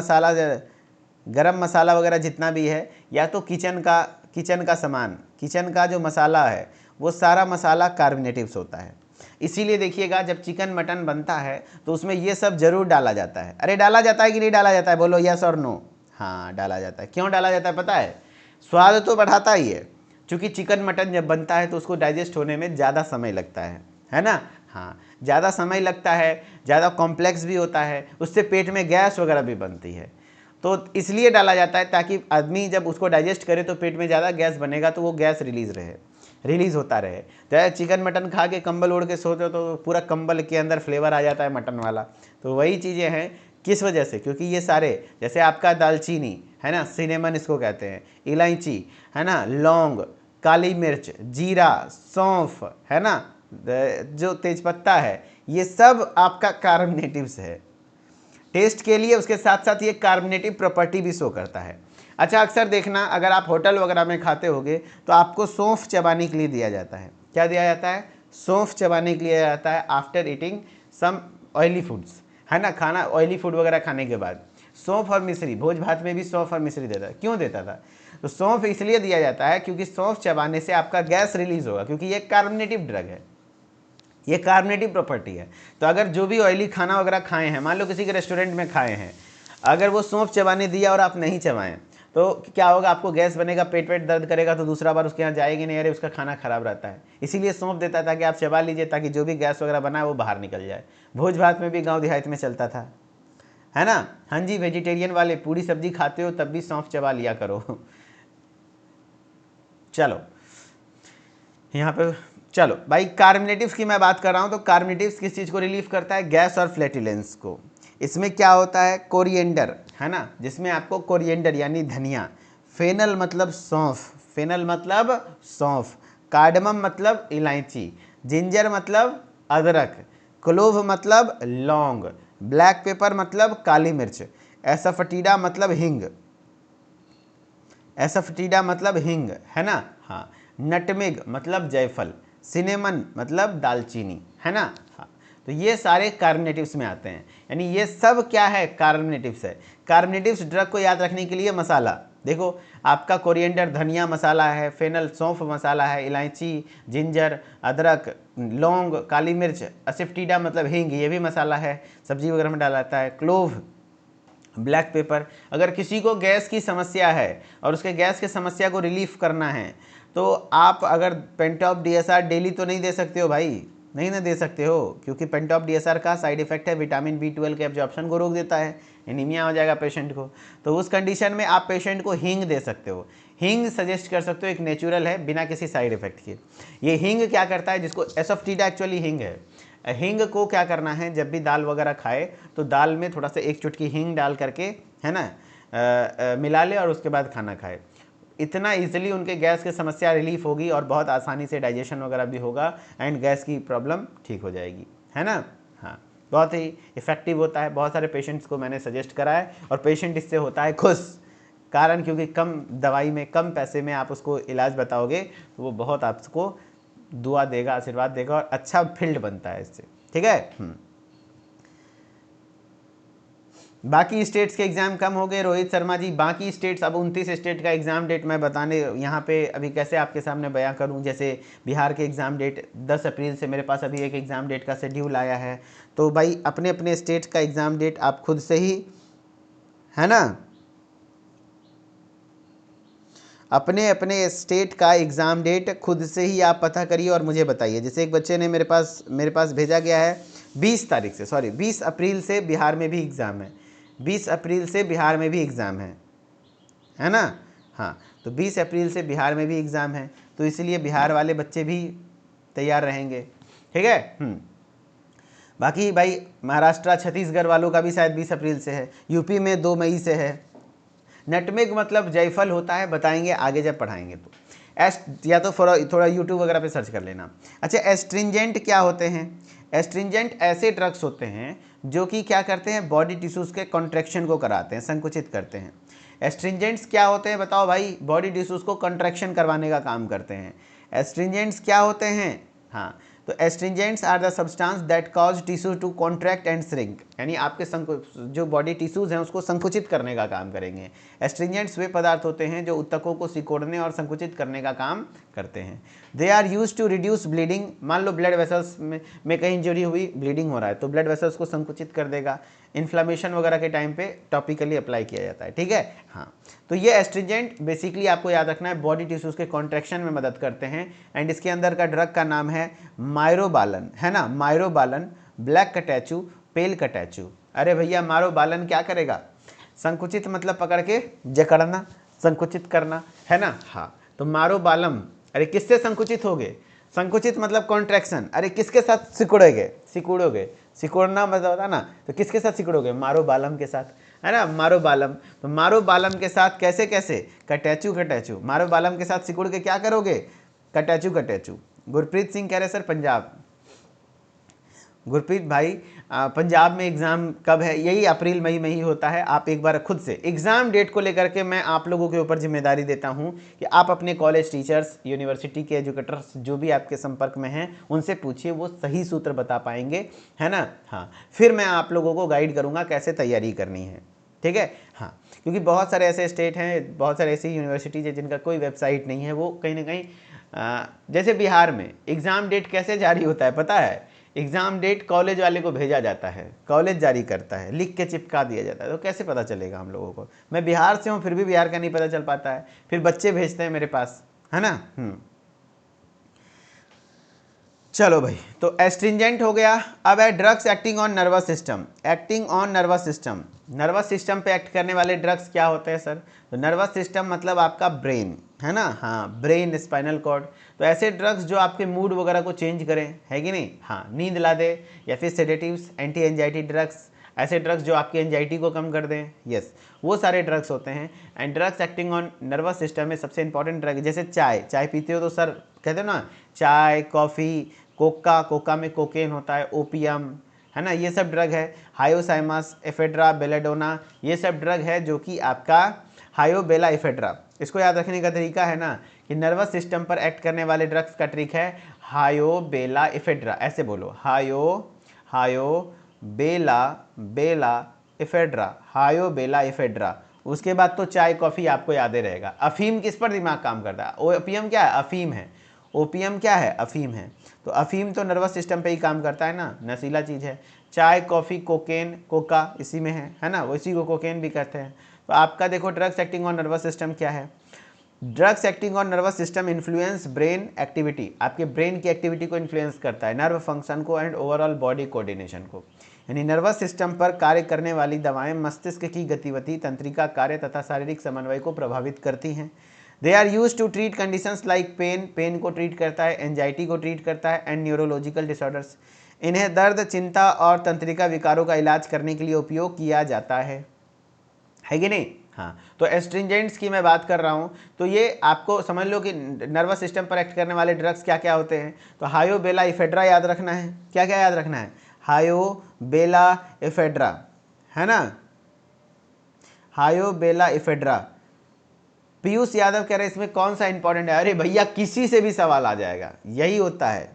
मसाला वगैरह जितना भी है, या तो किचन का सामान, किचन का जो मसाला है, वो सारा मसाला कार्मिनेटिव्स होता है। इसीलिए देखिएगा जब चिकन मटन बनता है तो उसमें ये सब जरूर डाला जाता है। अरे डाला जाता है कि नहीं डाला जाता है? बोलो यस और नो। हाँ, डाला जाता है। क्यों डाला जाता है पता है? स्वाद तो बढ़ाता ही है, क्योंकि चिकन मटन जब बनता है तो उसको डाइजेस्ट होने में ज़्यादा समय लगता है ना? हाँ, ज़्यादा समय लगता है, ज़्यादा कॉम्प्लेक्स भी होता है, उससे पेट में गैस वगैरह भी बनती है, तो इसलिए डाला जाता है ताकि आदमी जब उसको डाइजेस्ट करे तो पेट में ज़्यादा गैस बनेगा तो वो गैस रिलीज़ होता रहे। चाहे चिकन मटन खा के कंबल ओढ़ के सोते हो तो पूरा कंबल के अंदर फ्लेवर आ जाता है मटन वाला। तो वही चीज़ें हैं किस वजह से? क्योंकि ये सारे, जैसे आपका दालचीनी है ना, सिनेमन इसको कहते हैं, इलायची है ना, लौंग, काली मिर्च, जीरा, सौंफ है ना, जो तेजपत्ता है, ये सब आपका कार्बोनेटिव्स है टेस्ट के लिए। उसके साथ साथ ये कार्बोनेटिव प्रॉपर्टी भी शो करता है। अच्छा, अक्सर देखना अगर आप होटल वगैरह में खाते होगे तो आपको सौंफ चबाने के लिए दिया जाता है। क्या दिया जाता है? सौंफ चबाने के लिए दिया जाता है after eating some oily foods, है ना, खाना ऑयली फूड वगैरह खाने के बाद। सौंफ और मिश्री, भोज भात में भी सौंफ और मिश्री देता है। क्यों देता था? तो सौंफ इसलिए दिया जाता है क्योंकि सौंफ चबाने से आपका गैस रिलीज होगा, क्योंकि ये कार्बोनेटिव ड्रग है, ये कार्बोनेटिव प्रॉपर्टी है। तो अगर जो भी ऑयली खाना वगैरह खाए हैं, मान लो किसी के रेस्टोरेंट में खाए हैं, अगर वो सौंफ चबाने दिया और आप नहीं चबाएं तो क्या होगा? आपको गैस बनेगा, पेट दर्द करेगा, तो दूसरा बार उसके यहाँ जाएगी नहीं, अरे उसका खाना खराब रहता है। इसीलिए सौंफ देता था कि आप चबा लीजिए ताकि जो भी गैस वगैरह बना है वो बाहर निकल जाए। भोज भात में भी गाँव देहात में चलता था, है ना। हाँ जी, वेजिटेरियन वाले पूरी सब्जी खाते हो तब भी सौंफ चबा लिया करो। चलो यहाँ पे, चलो भाई, कार्बोनेटिव्स की मैं बात कर रहा हूँ। तो कार्बोनेटिव्स किस चीज़ को रिलीव करता है? गैस और फ्लैटुलेंस को। इसमें क्या होता है? कोरिएंडर, है ना, जिसमें आपको कोरिएंडर यानी धनिया, फेनल मतलब सौंफ, फेनल मतलब सौंफ, कार्डमम मतलब इलायची, जिंजर मतलब अदरक, क्लोव मतलब लौंग, ब्लैक पेपर मतलब काली मिर्च, एसफटीडा मतलब हींग, एसफटीडा मतलब हींग, है ना। हाँ, नटमेग मतलब जायफल, सिनेमन मतलब दालचीनी, है ना। हाँ, तो ये सारे कार्बोनेटिव्स में आते हैं। यानी ये सब क्या है? कार्बोनेटिव्स है। कार्बोनेटिव्स ड्रग को याद रखने के लिए मसाला देखो, आपका कोरिएंडर धनिया मसाला है, फेनल सौंफ मसाला है, इलायची, जिंजर, अदरक, लौंग, काली मिर्च, एसफटीडा मतलब हींग, ये भी मसाला है, सब्जी वगैरह में डाला जाता है, क्लोव, ब्लैक पेपर। अगर किसी को गैस की समस्या है और उसके गैस की समस्या को रिलीफ करना है तो आप अगर पेंटॉप डीएसआर डेली तो नहीं दे सकते हो भाई, नहीं ना दे सकते हो, क्योंकि पेंटॉप डीएसआर का साइड इफेक्ट है विटामिन B12 के एब्जॉर्प्शन को रोक देता है, एनीमिया हो जाएगा पेशेंट को। तो उस कंडीशन में आप पेशेंट को हींग दे सकते हो, हींग सजेस्ट कर सकते हो, एक नेचुरल है बिना किसी साइड इफेक्ट के। ये हींग क्या करता है, जिसको एसोफ्टीडा एक्चुअली हींग है, हींग को क्या करना है, जब भी दाल वगैरह खाए तो दाल में थोड़ा सा एक चुटकी हींग डाल करके, है ना, मिला ले और उसके बाद खाना खाए। इतना इजीली उनके गैस की समस्या रिलीफ होगी और बहुत आसानी से डाइजेशन वगैरह भी होगा एंड गैस की प्रॉब्लम ठीक हो जाएगी, है ना। हाँ, बहुत ही इफेक्टिव होता है, बहुत सारे पेशेंट्स को मैंने सजेस्ट करा है और पेशेंट इससे होता है खुश। कारण क्योंकि कम दवाई में, कम पैसे में आप उसको इलाज बताओगे तो वो बहुत आपको दुआ देगा, आशीर्वाद देगा और अच्छा फील्ड बनता है इससे, ठीक है। बाकी स्टेट्स के एग्जाम कम हो गए रोहित शर्मा जी। बाकी स्टेट्स, अब 29 स्टेट का एग्जाम डेट मैं बताने यहाँ पे अभी कैसे आपके सामने बयां करूँ। जैसे बिहार के एग्जाम डेट 10 अप्रैल से मेरे पास अभी एक एग्जाम डेट का शेड्यूल आया है। तो भाई अपने अपने स्टेट का एग्जाम डेट आप खुद से ही, है ना, अपने अपने स्टेट का एग्ज़ाम डेट खुद से ही आप पता करिए और मुझे बताइए। जैसे एक बच्चे ने मेरे पास भेजा गया है 20 तारीख से, सॉरी 20 अप्रैल से बिहार में भी एग्ज़ाम है, 20 अप्रैल से बिहार में भी एग्ज़ाम है ना। हाँ, तो 20 अप्रैल से बिहार में भी एग्ज़ाम है, तो इसलिए बिहार वाले बच्चे भी तैयार रहेंगे, ठीक है। बाकी भाई महाराष्ट्र छत्तीसगढ़ वालों का भी शायद 20 अप्रैल से है, यूपी में 2 मई से है। नटमेग मतलब जायफल होता है, बताएंगे आगे जब पढ़ाएंगे तो। या तो थोड़ा यूट्यूब वगैरह पे सर्च कर लेना। अच्छा, एस्ट्रिंजेंट क्या होते हैं? एस्ट्रिंजेंट ऐसे ड्रग्स होते हैं जो कि क्या करते हैं, बॉडी टिश्यूज़ के कॉन्ट्रैक्शन को कराते हैं, संकुचित करते हैं। एस्ट्रिंजेंट्स क्या होते हैं बताओ भाई? बॉडी टिश्यूज़ को कॉन्ट्रैक्शन करवाने का काम करते हैं। एस्ट्रिंजेंट्स क्या होते हैं? हाँ, तो astringents are the substance that cause tissue to contract and shrink, यानी आपके जो बॉडी टिश्यूज़ हैं उसको संकुचित करने का काम करेंगे। एस्ट्रिंजेंट्स वे पदार्थ होते हैं जो उत्तकों को सिकोड़ने और संकुचित करने का काम करते हैं। They are use to reduce bleeding. मान लो ब्लड वेसल्स में कहीं इंजरी हुई, ब्लीडिंग हो रहा है, तो ब्लड वेसल्स को संकुचित कर देगा। इन्फ्लामेशन वगैरह के टाइम पे टॉपिकली अप्लाई किया जाता है, ठीक है। हाँ, तो ये एस्ट्रिंजेंट बेसिकली आपको याद रखना है, बॉडी टिश्यूज़ के कॉन्ट्रैक्शन में मदद करते हैं। एंड इसके अंदर का ड्रग का नाम है मायरोबालन, है ना, मायरोबालन, ब्लैक कटैचू, पेल कटैचू। अरे भैया, मायरोबालन क्या करेगा? संकुचित मतलब पकड़ के जकड़ना, संकुचित करना, है ना। हाँ, तो मायरोबालम, अरे किससे संकुचित होगे? संकुचित मतलब कॉन्ट्रैक्शन, अरे किसके साथ सिकुड़ोगे? सिकुड़ना मतलब होता ना, तो किसके साथ सिकुड़ोगे? मारो बालम के साथ, है ना, मारो बालम। तो मारो बालम के साथ कैसे कैसे? कटैचू कटैचू। मारो बालम के साथ सिकुड़ के क्या करोगे? कटैचू कटैचू। गुरप्रीत सिंह कह रहे सर पंजाब। गुरप्रीत भाई पंजाब में एग्ज़ाम कब है? यही अप्रैल मई में ही होता है। आप एक बार खुद से एग्ज़ाम डेट को लेकर के मैं आप लोगों के ऊपर जिम्मेदारी देता हूं कि आप अपने कॉलेज टीचर्स, यूनिवर्सिटी के एजुकेटर्स जो भी आपके संपर्क में हैं उनसे पूछिए, वो सही सूत्र बता पाएंगे, है ना। हाँ, फिर मैं आप लोगों को गाइड करूँगा कैसे तैयारी करनी है, ठीक है। हाँ, क्योंकि बहुत सारे ऐसे स्टेट हैं, बहुत सारे ऐसी यूनिवर्सिटीज़ है जिनका कोई वेबसाइट नहीं है। वो कहीं ना कहीं जैसे बिहार में एग्ज़ाम डेट कैसे जारी होता है पता है? एग्ज़ाम डेट कॉलेज वाले को भेजा जाता है, कॉलेज जारी करता है, लिख के चिपका दिया जाता है। तो कैसे पता चलेगा हम लोगों को? मैं बिहार से हूँ फिर भी बिहार का नहीं पता चल पाता है। फिर बच्चे भेजते हैं मेरे पास, है ना। चलो भाई, तो एस्ट्रिंजेंट हो गया। अब है drugs acting on nervous system. Acting on nervous system, nervous system पे एक्ट करने वाले ड्रग्स क्या होते हैं सर? तो नर्वस सिस्टम मतलब आपका ब्रेन, है ना। हाँ, ब्रेन, स्पाइनल कॉर्ड। तो ऐसे ड्रग्स जो आपके मूड वगैरह को चेंज करें, है कि नहीं। हाँ, नींद ला दे, या फिर सेडेटिव्स, एंटी एंजाइटी ड्रग्स, ऐसे ड्रग्स जो आपकी एंजाइटी को कम कर दें, यस, वो सारे ड्रग्स होते हैं। And drugs acting on nervous system में सबसे इंपॉर्टेंट ड्रग, जैसे चाय पीते हो तो सर कहते हो ना, चाय, कॉफ़ी, कोका में कोकेन होता है, ओपियम, है ना, ये सब ड्रग है। हायोसाइमस, एफेड्रा, बेलेडोना, ये सब ड्रग है जो कि आपका हायोबेला एफेड्रा। इसको याद रखने का तरीका है ना कि नर्वस सिस्टम पर एक्ट करने वाले ड्रग्स का ट्रिक है हायोबेला एफेड्रा। ऐसे बोलो, बेला एफेड्रा, हायोबेला एफेड्रा। उसके बाद तो चाय कॉफ़ी आपको याद ही रहेगा। अफीम किस पर दिमाग काम करता है? ओपियम क्या है? अफीम है। ओपियम क्या है? अफीम है। तो अफीम तो नर्वस सिस्टम पे ही काम करता है ना, नशीला चीज़ है। चाय, कॉफ़ी, कोकेन, कोका इसी में है ना, इसी को कोकेन भी कहते हैं। तो आपका देखो drugs acting on nervous system क्या है? Drugs acting on nervous system influence brain activity, आपके ब्रेन की एक्टिविटी को इन्फ्लुएंस करता है, नर्व फंक्शन को एंड ओवरऑल बॉडी कोऑर्डिनेशन को। यानी नर्वस सिस्टम पर कार्य करने वाली दवाएं मस्तिष्क की गतिविधि, तंत्रिका कार्य तथा शारीरिक समन्वय को प्रभावित करती हैं। They are use to treat conditions like pain को ट्रीट करता है, एंजाइटी को ट्रीट करता है, एंड न्यूरोलॉजिकल डिसऑर्डर्स। इन्हें दर्द, चिंता और तंत्रिका विकारों का इलाज करने के लिए उपयोग किया जाता है कि नहीं। हाँ, तो एस्ट्रिंजेंट्स की मैं बात कर रहा हूँ, तो ये आपको समझ लो कि नर्वस सिस्टम पर एक्ट करने वाले ड्रग्स क्या क्या होते हैं। तो हायोबेला एफेड्रा याद रखना है। क्या क्या याद रखना है? हायोबेला एफेड्रा, है ना, हायोबेला एफेड्रा। पीयूष यादव कह रहे हैं इसमें कौन सा इंपॉर्टेंट है? अरे भैया, किसी से भी सवाल आ जाएगा, यही होता है।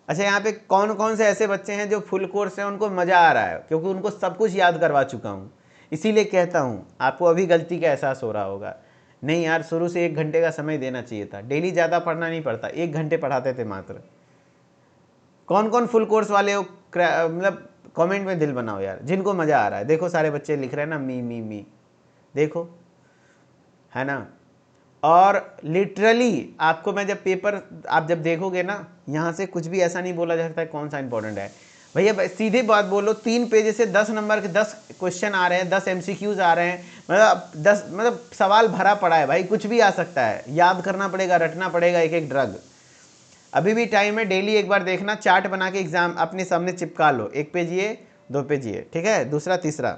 अच्छा, यहाँ पे कौन कौन से ऐसे बच्चे हैं जो फुल कोर्स हैं, उनको मज़ा आ रहा है क्योंकि उनको सब कुछ याद करवा चुका हूँ, इसीलिए कहता हूँ। आपको अभी गलती का एहसास हो रहा होगा, नहीं यार, शुरू से 1 घंटे का समय देना चाहिए था। डेली ज़्यादा पढ़ना नहीं पड़ता, 1 घंटे पढ़ाते थे मात्र। कौन कौन फुल कोर्स वाले हो, मतलब कमेंट में दिल बनाओ यार, जिनको मज़ा आ रहा है। देखो सारे बच्चे लिख रहे हैं ना, मी, देखो, है ना। और लिटरली आपको मैं जब पेपर आप जब देखोगे ना, यहाँ से कुछ भी ऐसा नहीं बोला जा सकता है कौन सा इंपॉर्टेंट है। भैया सीधे बात बोलो, 3 पेज से 10 नंबर के 10 क्वेश्चन आ रहे हैं, 10 MCQs आ रहे हैं, मतलब 10 मतलब सवाल भरा पड़ा है भाई, कुछ भी आ सकता है। याद करना पड़ेगा, रटना पड़ेगा एक एक ड्रग। अभी भी टाइम है, डेली एक बार देखना, चार्ट बना के एग्जाम अपने सामने चिपका लो, 1 पेज ये, 2 पेज ये, ठीक है, दूसरा तीसरा।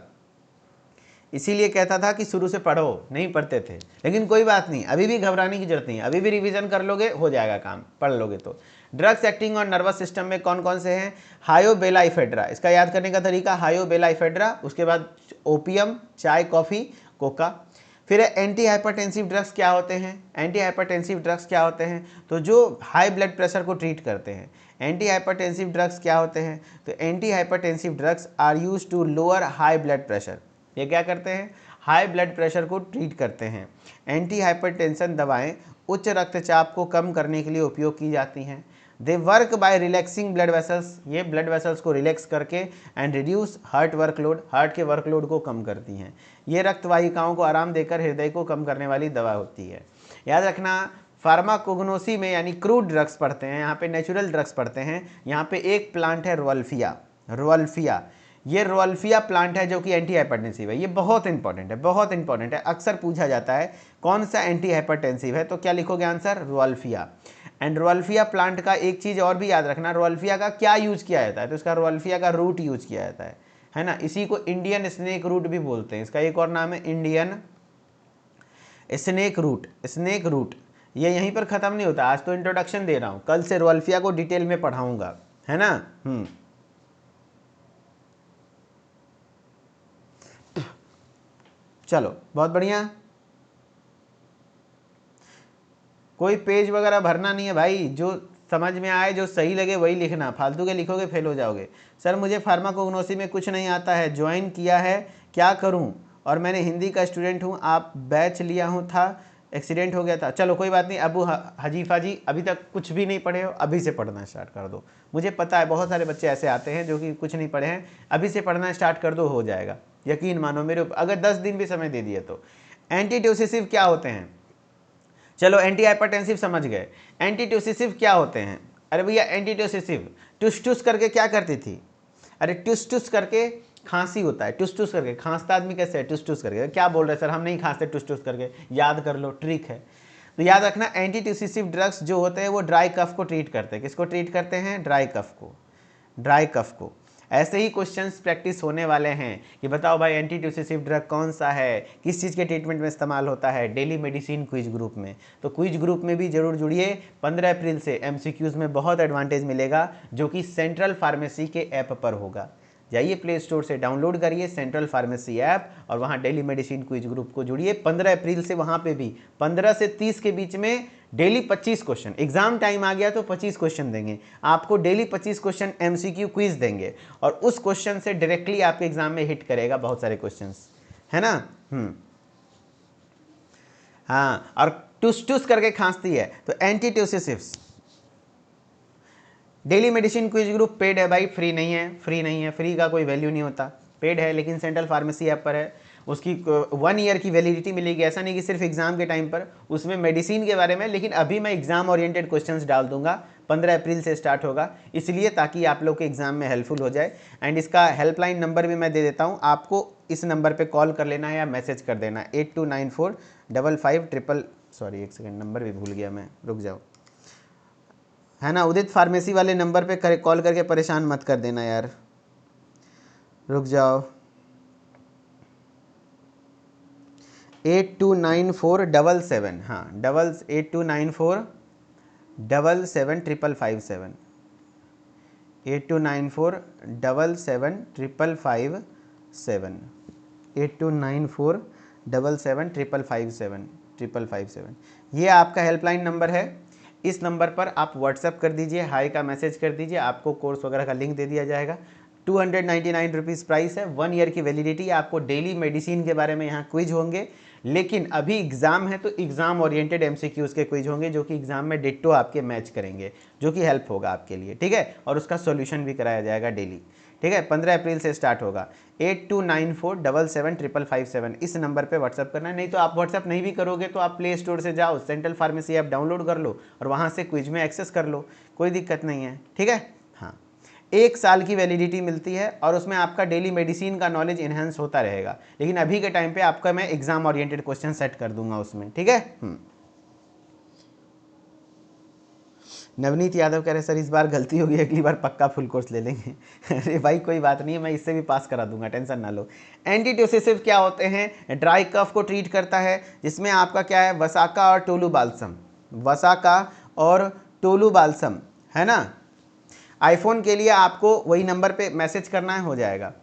इसीलिए कहता था कि शुरू से पढ़ो, नहीं पढ़ते थे, लेकिन कोई बात नहीं, अभी भी घबराने की जरूरत नहीं, अभी भी रिवीजन कर लोगे, हो जाएगा काम, पढ़ लोगे तो। Drugs acting on nervous system में कौन कौन से हैं? हायोबेला एफेड्रा, इसका याद करने का तरीका, हायोबेला एफेड्रा। उसके बाद ओपियम, चाय, कॉफ़ी, कोका। फिर एंटी हाइपरटेंसिव ड्रग्स क्या होते हैं? एंटी हाइपरटेंसिव ड्रग्स क्या होते हैं? तो जो हाई ब्लड प्रेशर को ट्रीट करते हैं। एंटी हाइपरटेंसिव ड्रग्स क्या होते हैं? तो anti hypertensive drugs are use to lower high blood pressure. ये क्या करते हैं? हाई ब्लड प्रेशर को ट्रीट करते हैं। एंटी हाइपरटेंशन दवाएं उच्च रक्तचाप को कम करने के लिए उपयोग की जाती हैं। दे work bye relaxing blood vessels, ये ब्लड वेसल्स को रिलैक्स करके and reduce heart workload, heart के वर्कलोड को कम करती हैं। ये रक्तवाहिकाओं को आराम देकर हृदय को कम करने वाली दवा होती है। याद रखना, फार्माकोग्नोसी में यानी क्रूड ड्रग्स पढ़ते हैं, यहाँ पे नेचुरल ड्रग्स पढ़ते हैं। यहाँ पे एक प्लांट है रोअल्फिया, ये रोअल्फिया प्लांट है जो कि एंटी हाइपरटेंसिव है। ये बहुत इंपॉर्टेंट है, बहुत इंपॉर्टेंट है, अक्सर पूछा जाता है कौन सा एंटी हाइपरटेंसिव है, तो क्या लिखोगे आंसर? रोअल्फिया। एंड रोअल्फिया प्लांट का एक चीज़ और भी याद रखना, रोअल्फिया का क्या यूज किया जाता है, तो इसका रोअल्फिया का रूट यूज किया जाता है ना। इसी को इंडियन स्नेक रूट भी बोलते हैं, इसका एक और नाम है Indian snake root. Snake root ये यहीं पर ख़त्म नहीं होता, आज तो इंट्रोडक्शन दे रहा हूँ, कल से रोअल्फिया को डिटेल में पढ़ाऊंगा, है ना। चलो बहुत बढ़िया। कोई पेज वगैरह भरना नहीं है भाई, जो समझ में आए जो सही लगे वही लिखना, फालतू के लिखोगे फेल हो जाओगे। सर मुझे फार्माकोग्नोसी में कुछ नहीं आता है, ज्वाइन किया है क्या करूं, और मैंने हिंदी का स्टूडेंट हूं, आप बैच लिया हूं था, एक्सीडेंट हो गया था। चलो कोई बात नहीं, अबू हजीफा जी अभी तक कुछ भी नहीं पढ़े हो, अभी से पढ़ना स्टार्ट कर दो। मुझे पता है बहुत सारे बच्चे ऐसे आते हैं जो कि कुछ नहीं पढ़े हैं, अभी से पढ़ना स्टार्ट कर दो, हो जाएगा, यकीन मानो मेरे ऊपर, अगर 10 दिन भी समय दे दिए तो। एंटीट्यूसिसिव क्या होते हैं, चलो एंटी हाइपरटेंसिव समझ गए, एंटीट्यूसिसिव क्या होते हैं। अरे भैया एंटीट्यूसिसिव टुस टुस करके क्या करती थी, अरे टुस टुस करके खांसी होता है, टुस टुस करके खांसता आदमी कैसे है, टुस टुस करके। क्या बोल रहे हैं सर, हम नहीं खांसते टुस टुस करके, याद कर लो, ट्रिक है। तो याद रखना एंटीट्यूसिसिव ड्रग्स जो होते हैं वो ड्राई कफ को ट्रीट करते हैं, किसको ट्रीट करते हैं, ड्राई कफ को, ड्राई कफ को। ऐसे ही क्वेश्चंस प्रैक्टिस होने वाले हैं कि बताओ भाई एंटीट्यूसिसिव ड्रग कौन सा है, किस चीज़ के ट्रीटमेंट में इस्तेमाल होता है, डेली मेडिसिन क्विज ग्रुप में। तो क्विज ग्रुप में भी जरूर जुड़िए, 15 अप्रैल से एमसीक्यूज में बहुत एडवांटेज मिलेगा, जो कि सेंट्रल फार्मेसी के ऐप पर होगा। जाइए प्ले स्टोर से डाउनलोड करिए सेंट्रल फार्मेसी ऐप और वहाँ डेली मेडिसिन क्विज ग्रुप को जुड़िए। 15 अप्रैल से वहाँ पे भी 15 से 30 के बीच में डेली 25 क्वेश्चन, एग्जाम टाइम आ गया तो 25 क्वेश्चन देंगे आपको, डेली 25 क्वेश्चन एमसीक्यू क्विज देंगे, और उस क्वेश्चन से डायरेक्टली आपके एग्जाम में हिट करेगा बहुत सारे क्वेश्चंस, है ना। हाँ, और टुस टुस करके खांसती है तो antitussives. Daily medicine quiz group paid है भाई, फ्री नहीं है, फ्री नहीं है, फ्री का कोई वैल्यू नहीं होता, पेड है, लेकिन सेंट्रल फार्मेसी ऐप पर है, उसकी 1 ईयर की वैलिडिटी मिलेगी। ऐसा नहीं कि सिर्फ एग्जाम के टाइम पर, उसमें मेडिसिन के बारे में, लेकिन अभी मैं एग्जाम ओरिएंटेड क्वेश्चंस डाल दूंगा, 15 अप्रैल से स्टार्ट होगा, इसलिए ताकि आप लोग के एग्जाम में हेल्पफुल हो जाए। एंड इसका हेल्पलाइन नंबर भी मैं दे देता हूँ, आपको इस नंबर पर कॉल कर लेना है या मैसेज कर देना, 829455 सॉरी एक सेकेंड, नंबर भी भूल गया मैं, रुक जाओ, है ना। उदित फार्मेसी वाले नंबर पे कॉल करके परेशान मत कर देना यार, रुक जाओ, 829477, हाँ 8294775557, 8294775557, 8294775557, ये आपका हेल्पलाइन नंबर है। इस नंबर पर आप व्हाट्सएप कर दीजिए, हाई का मैसेज कर दीजिए, आपको कोर्स वगैरह का लिंक दे दिया जाएगा। 299 रुपीज़ प्राइस है, 1 ईयर की वैलिडिटी, आपको डेली मेडिसिन के बारे में यहाँ क्विज होंगे, लेकिन अभी एग्जाम है तो एग्जाम ओरिएंटेड एमसीक्यूज के क्विज होंगे, जो कि एग्जाम में डिट्टो आपके मैच करेंगे, जो कि हेल्प होगा आपके लिए, ठीक है, और उसका सॉल्यूशन भी कराया जाएगा डेली, ठीक है। 15 अप्रैल से स्टार्ट होगा, 8294775557, इस नंबर पे व्हाट्सअप करना है। नहीं तो आप व्हाट्सअप नहीं भी करोगे तो आप प्ले स्टोर से जाओ, सेंट्रल फार्मेसी ऐप डाउनलोड कर लो और वहाँ से क्विज में एक्सेस कर लो, कोई दिक्कत नहीं है, ठीक है। हाँ, 1 साल की वैलिडिटी मिलती है और उसमें आपका डेली मेडिसिन का नॉलेज इन्हेंस होता रहेगा, लेकिन अभी के टाइम पे आपका मैं एग्जाम ओरिएंटेड क्वेश्चन सेट कर दूंगा उसमें, ठीक है। नवनीत यादव कह रहे सर इस बार गलती होगी, अगली बार पक्का फुल कोर्स ले लेंगे। अरे भाई कोई बात नहीं है, मैं इससे भी पास करा दूंगा, टेंशन ना लो। एंटीट्यूसिसिव क्या होते हैं, ड्राई कफ को ट्रीट करता है, जिसमें आपका क्या है, वसाका और टोलू बाल्सम, वसाका और टोलू बाल्सम, है ना। आईफोन के लिए आपको वही नंबर पे मैसेज करना है, हो जाएगा।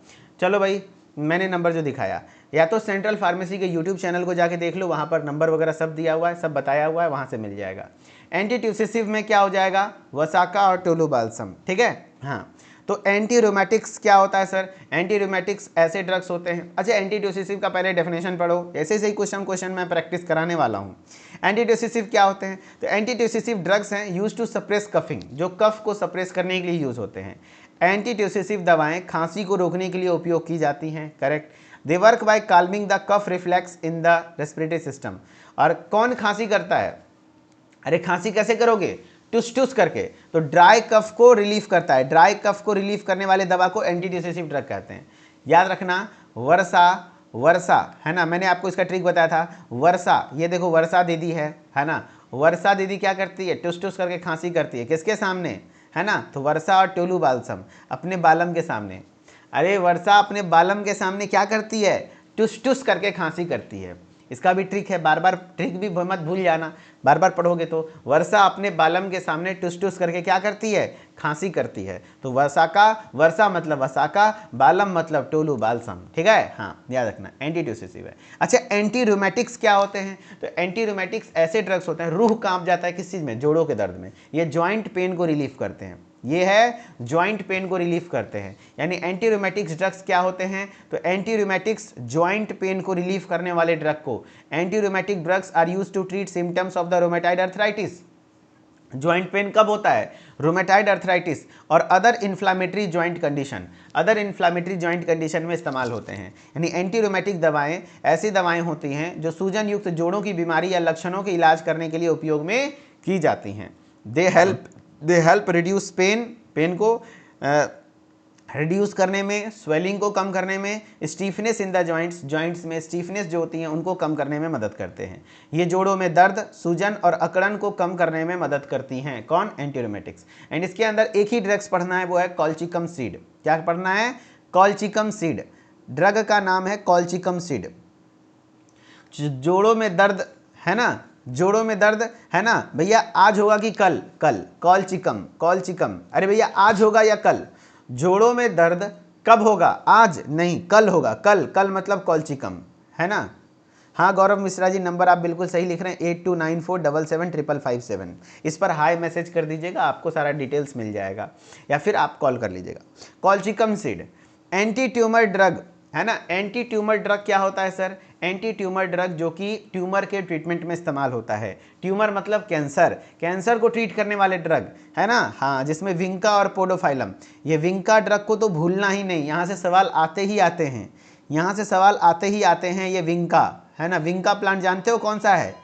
चलो भाई, मैंने नंबर जो दिखाया, या तो सेंट्रल फार्मेसी के यूट्यूब चैनल को जाके देख लो, वहाँ पर नंबर वगैरह सब दिया हुआ है, सब बताया हुआ है, वहाँ से मिल जाएगा। एंटीट्यूसिसिव में क्या हो जाएगा, वसाका और टोलू बाल्सम, ठीक है। हाँ, तो एंटी रोमैटिक्स क्या होता है सर, एंटी रोमैटिक्स ऐसे ड्रग्स होते हैं। अच्छा, एंटीट्यूसिसिव का पहले डेफिनेशन पढ़ो, ऐसे ही क्वेश्चन मैं प्रैक्टिस कराने वाला हूँ। एंटीट्यूसिसिव क्या होते हैं, तो एंटीट्यूसिसिव ड्रग्स हैं यूज टू सप्रेस कफिंग, जो कफ को सप्रेस करने के लिए यूज होते हैं। एंटीट्यूसिसिव दवाएं खांसी को रोकने के लिए उपयोग की जाती हैं, correct. They work by calming the cough reflex in the respiratory system. और कौन खांसी करता है, अरे खांसी कैसे करोगे, टुस टुस करके, तो ड्राई कफ को रिलीफ करता है, ड्राई कफ को रिलीफ करने वाले दवा को एंटीट्यूसिसिव ड्रग कहते हैं। याद रखना, वर्षा, वर्षा है ना, मैंने आपको इसका ट्रिक बताया था, वर्षा, ये देखो वर्षा दीदी है ना, वर्षा दीदी क्या करती है, टुस टुस करके खांसी करती है, किसके सामने, है ना, तो वर्षा और टोलू बालसम अपने बालम के सामने। अरे वर्षा अपने बालम के सामने क्या करती है, टुस टुस करके खांसी करती है। इसका भी ट्रिक है, बार बार ट्रिक भी मत भूल जाना, बार बार पढ़ोगे तो। वर्षा अपने बालम के सामने टुस टुस करके क्या करती है, खांसी करती है। तो वर्षा मतलब वसाका, बालम मतलब टोलू बालसम, ठीक है, हाँ याद रखना, एंटी ट्यूसिसिव है। अच्छा, एंटी रूमेटिक्स क्या होते हैं, तो एंटी रूमेटिक्स ऐसे ड्रग्स होते हैं, रूह कांप जाता है किस चीज़ में, जोड़ों के दर्द में, ये जॉइंट पेन को रिलीफ करते हैं, ये है जॉइंट पेन को रिलीफ करते हैं। यानी एंटी रूमेटिक्स ड्रग्स क्या होते हैं, तो एंटी रूमेटिक्स जॉइंट पेन को रिलीफ करने वाले ड्रग को, anti rheumatic drugs are used to treat symptoms of the rheumatoid arthritis. Joint pain कब होता है, रोमेटाइड अर्थराइटिस और other inflammatory joint condition, other inflammatory joint condition में इस्तेमाल होते हैं। यानी एंटी रोमेटिक दवाएं ऐसी दवाएं होती हैं जो सूजन युक्त जोड़ों की बीमारी या लक्षणों के इलाज करने के लिए उपयोग में की जाती हैं। दे हेल्प रिड्यूस पेन को रिड्यूस करने में, स्वेलिंग को कम करने में, स्टीफनेस इन द जॉइंट्स में स्टीफनेस जो होती हैं उनको कम करने में मदद करते हैं। ये जोड़ों में दर्द, सूजन और अकड़न को कम करने में मदद करती हैं, कौन, एंटीरोमेटिक्स। एंड इसके अंदर एक ही ड्रग्स पढ़ना है, वो है कॉल्चिकम सीड। क्या पढ़ना है, कॉल्चिकम सीड, ड्रग का नाम है कॉल्चिकम सीड। जोड़ों में दर्द है ना, जोड़ों में दर्द है ना भैया, आज होगा कि कल, कॉल्चिकम, अरे भैया आज होगा या कल, जोड़ों में दर्द कब होगा, आज नहीं कल होगा, कल मतलब कॉल्चिकम, है ना। हाँ गौरव मिश्रा जी, नंबर आप बिल्कुल सही लिख रहे हैं, 8294775557। इस पर हाई मैसेज कर दीजिएगा, आपको सारा डिटेल्स मिल जाएगा, या फिर आप कॉल कर लीजिएगा। Colchicum seed anti tumour drug है ना। एंटी ट्यूमर ड्रग क्या होता है सर, एंटी ट्यूमर ड्रग जो कि ट्यूमर के ट्रीटमेंट में इस्तेमाल होता है। ट्यूमर मतलब कैंसर को ट्रीट करने वाले ड्रग, है ना, हाँ, जिसमें विंका और पोडोफाइलम। ये विंका ड्रग को तो भूलना ही नहीं, यहाँ से सवाल आते ही आते हैं, यहाँ से सवाल आते ही आते हैं। ये विंका है ना, विंका प्लांट जानते हो कौन सा है,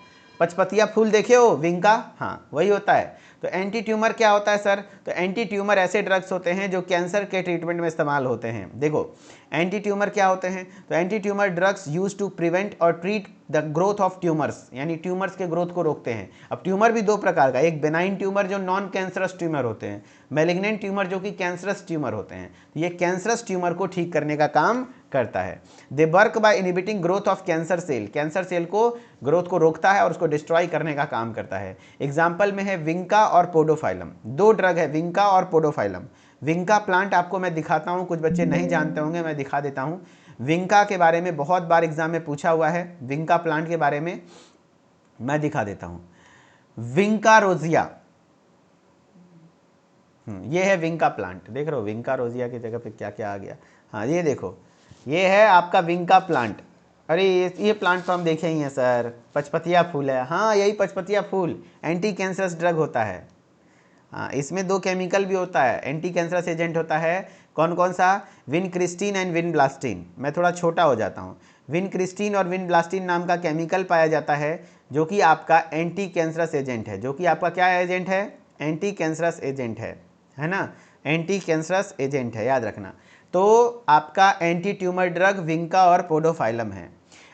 पचपतिया फूल देखे हो, विंका, हाँ वही होता है। तो एंटी ट्यूमर क्या होता है सर, तो एंटी ट्यूमर ऐसे ड्रग्स होते हैं जो कैंसर के ट्रीटमेंट में इस्तेमाल होते हैं। देखो एंटी ट्यूमर क्या होते हैं, तो anti tumour drugs use to prevent और treat the growth of tumours, यानी ट्यूमर्स के ग्रोथ को रोकते हैं। अब ट्यूमर भी दो प्रकार का, एक बेनाइन ट्यूमर जो नॉन कैंसरस ट्यूमर होते हैं, मैलिग्नेंट ट्यूमर जो कि कैंसरस ट्यूमर होते हैं। ये कैंसरस ट्यूमर को ठीक करने का काम करता है। They work by inhibiting growth of cancer cell, cancer cell को ग्रोथ को रोकता है और उसको डिस्ट्रॉय करने का काम करता है। एग्जाम्पल में है विंका और पोडोफाइलम, दो ड्रग है विंका और पोडोफाइलम। विंका प्लांट आपको मैं दिखाता हूँ, कुछ बच्चे नहीं जानते होंगे, मैं दिखा देता हूँ। विंका के बारे में बहुत बार एग्जाम में पूछा हुआ है, विंका प्लांट के बारे में मैं दिखा देता हूँ। विंका रोजिया, ये है विंका प्लांट, देख रहे हो विंका रोजिया की जगह पे क्या क्या आ गया। हाँ ये देखो, ये है आपका विंका प्लांट। अरे ये प्लांट तो हम देखे ही हैं सर, पचपतिया फूल है, हाँ यही पचपतिया फूल एंटी कैंसरस ड्रग होता है। हाँ इसमें दो केमिकल भी होता है, एंटी कैंसरस एजेंट होता है, कौन कौन सा, विनक्रिस्टीन एंड विनब्लास्टीन। मैं थोड़ा छोटा हो जाता हूँ। विनक्रिस्टीन और विनब्लास्टीन नाम का केमिकल पाया जाता है जो कि आपका एंटी कैंसरस एजेंट है, जो कि आपका क्या एजेंट है, एंटी कैंसरस एजेंट है ना, एंटी कैंसरस एजेंट है, याद रखना। तो आपका एंटी ट्यूमर ड्रग विंका और पोडोफाइलम है।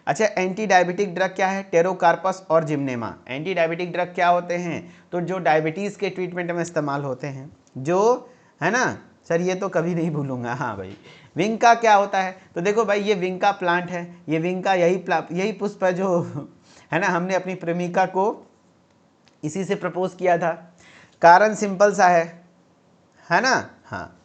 अच्छा, एंटी डायबिटिक ड्रग क्या है, टेरोकार्पस और जिम्नेमा। एंटी डायबिटिक ड्रग क्या होते हैं, तो जो डायबिटीज़ के ट्रीटमेंट में इस्तेमाल होते हैं, जो है ना सर, ये तो कभी नहीं भूलूंगा। हाँ भाई, विंका क्या होता है, तो देखो भाई ये विंका प्लांट है, ये विंका यही पुष्प है जो है ना, हमने अपनी प्रेमिका को इसी से प्रपोज किया था। कारण सिंपल सा है ना, हाँ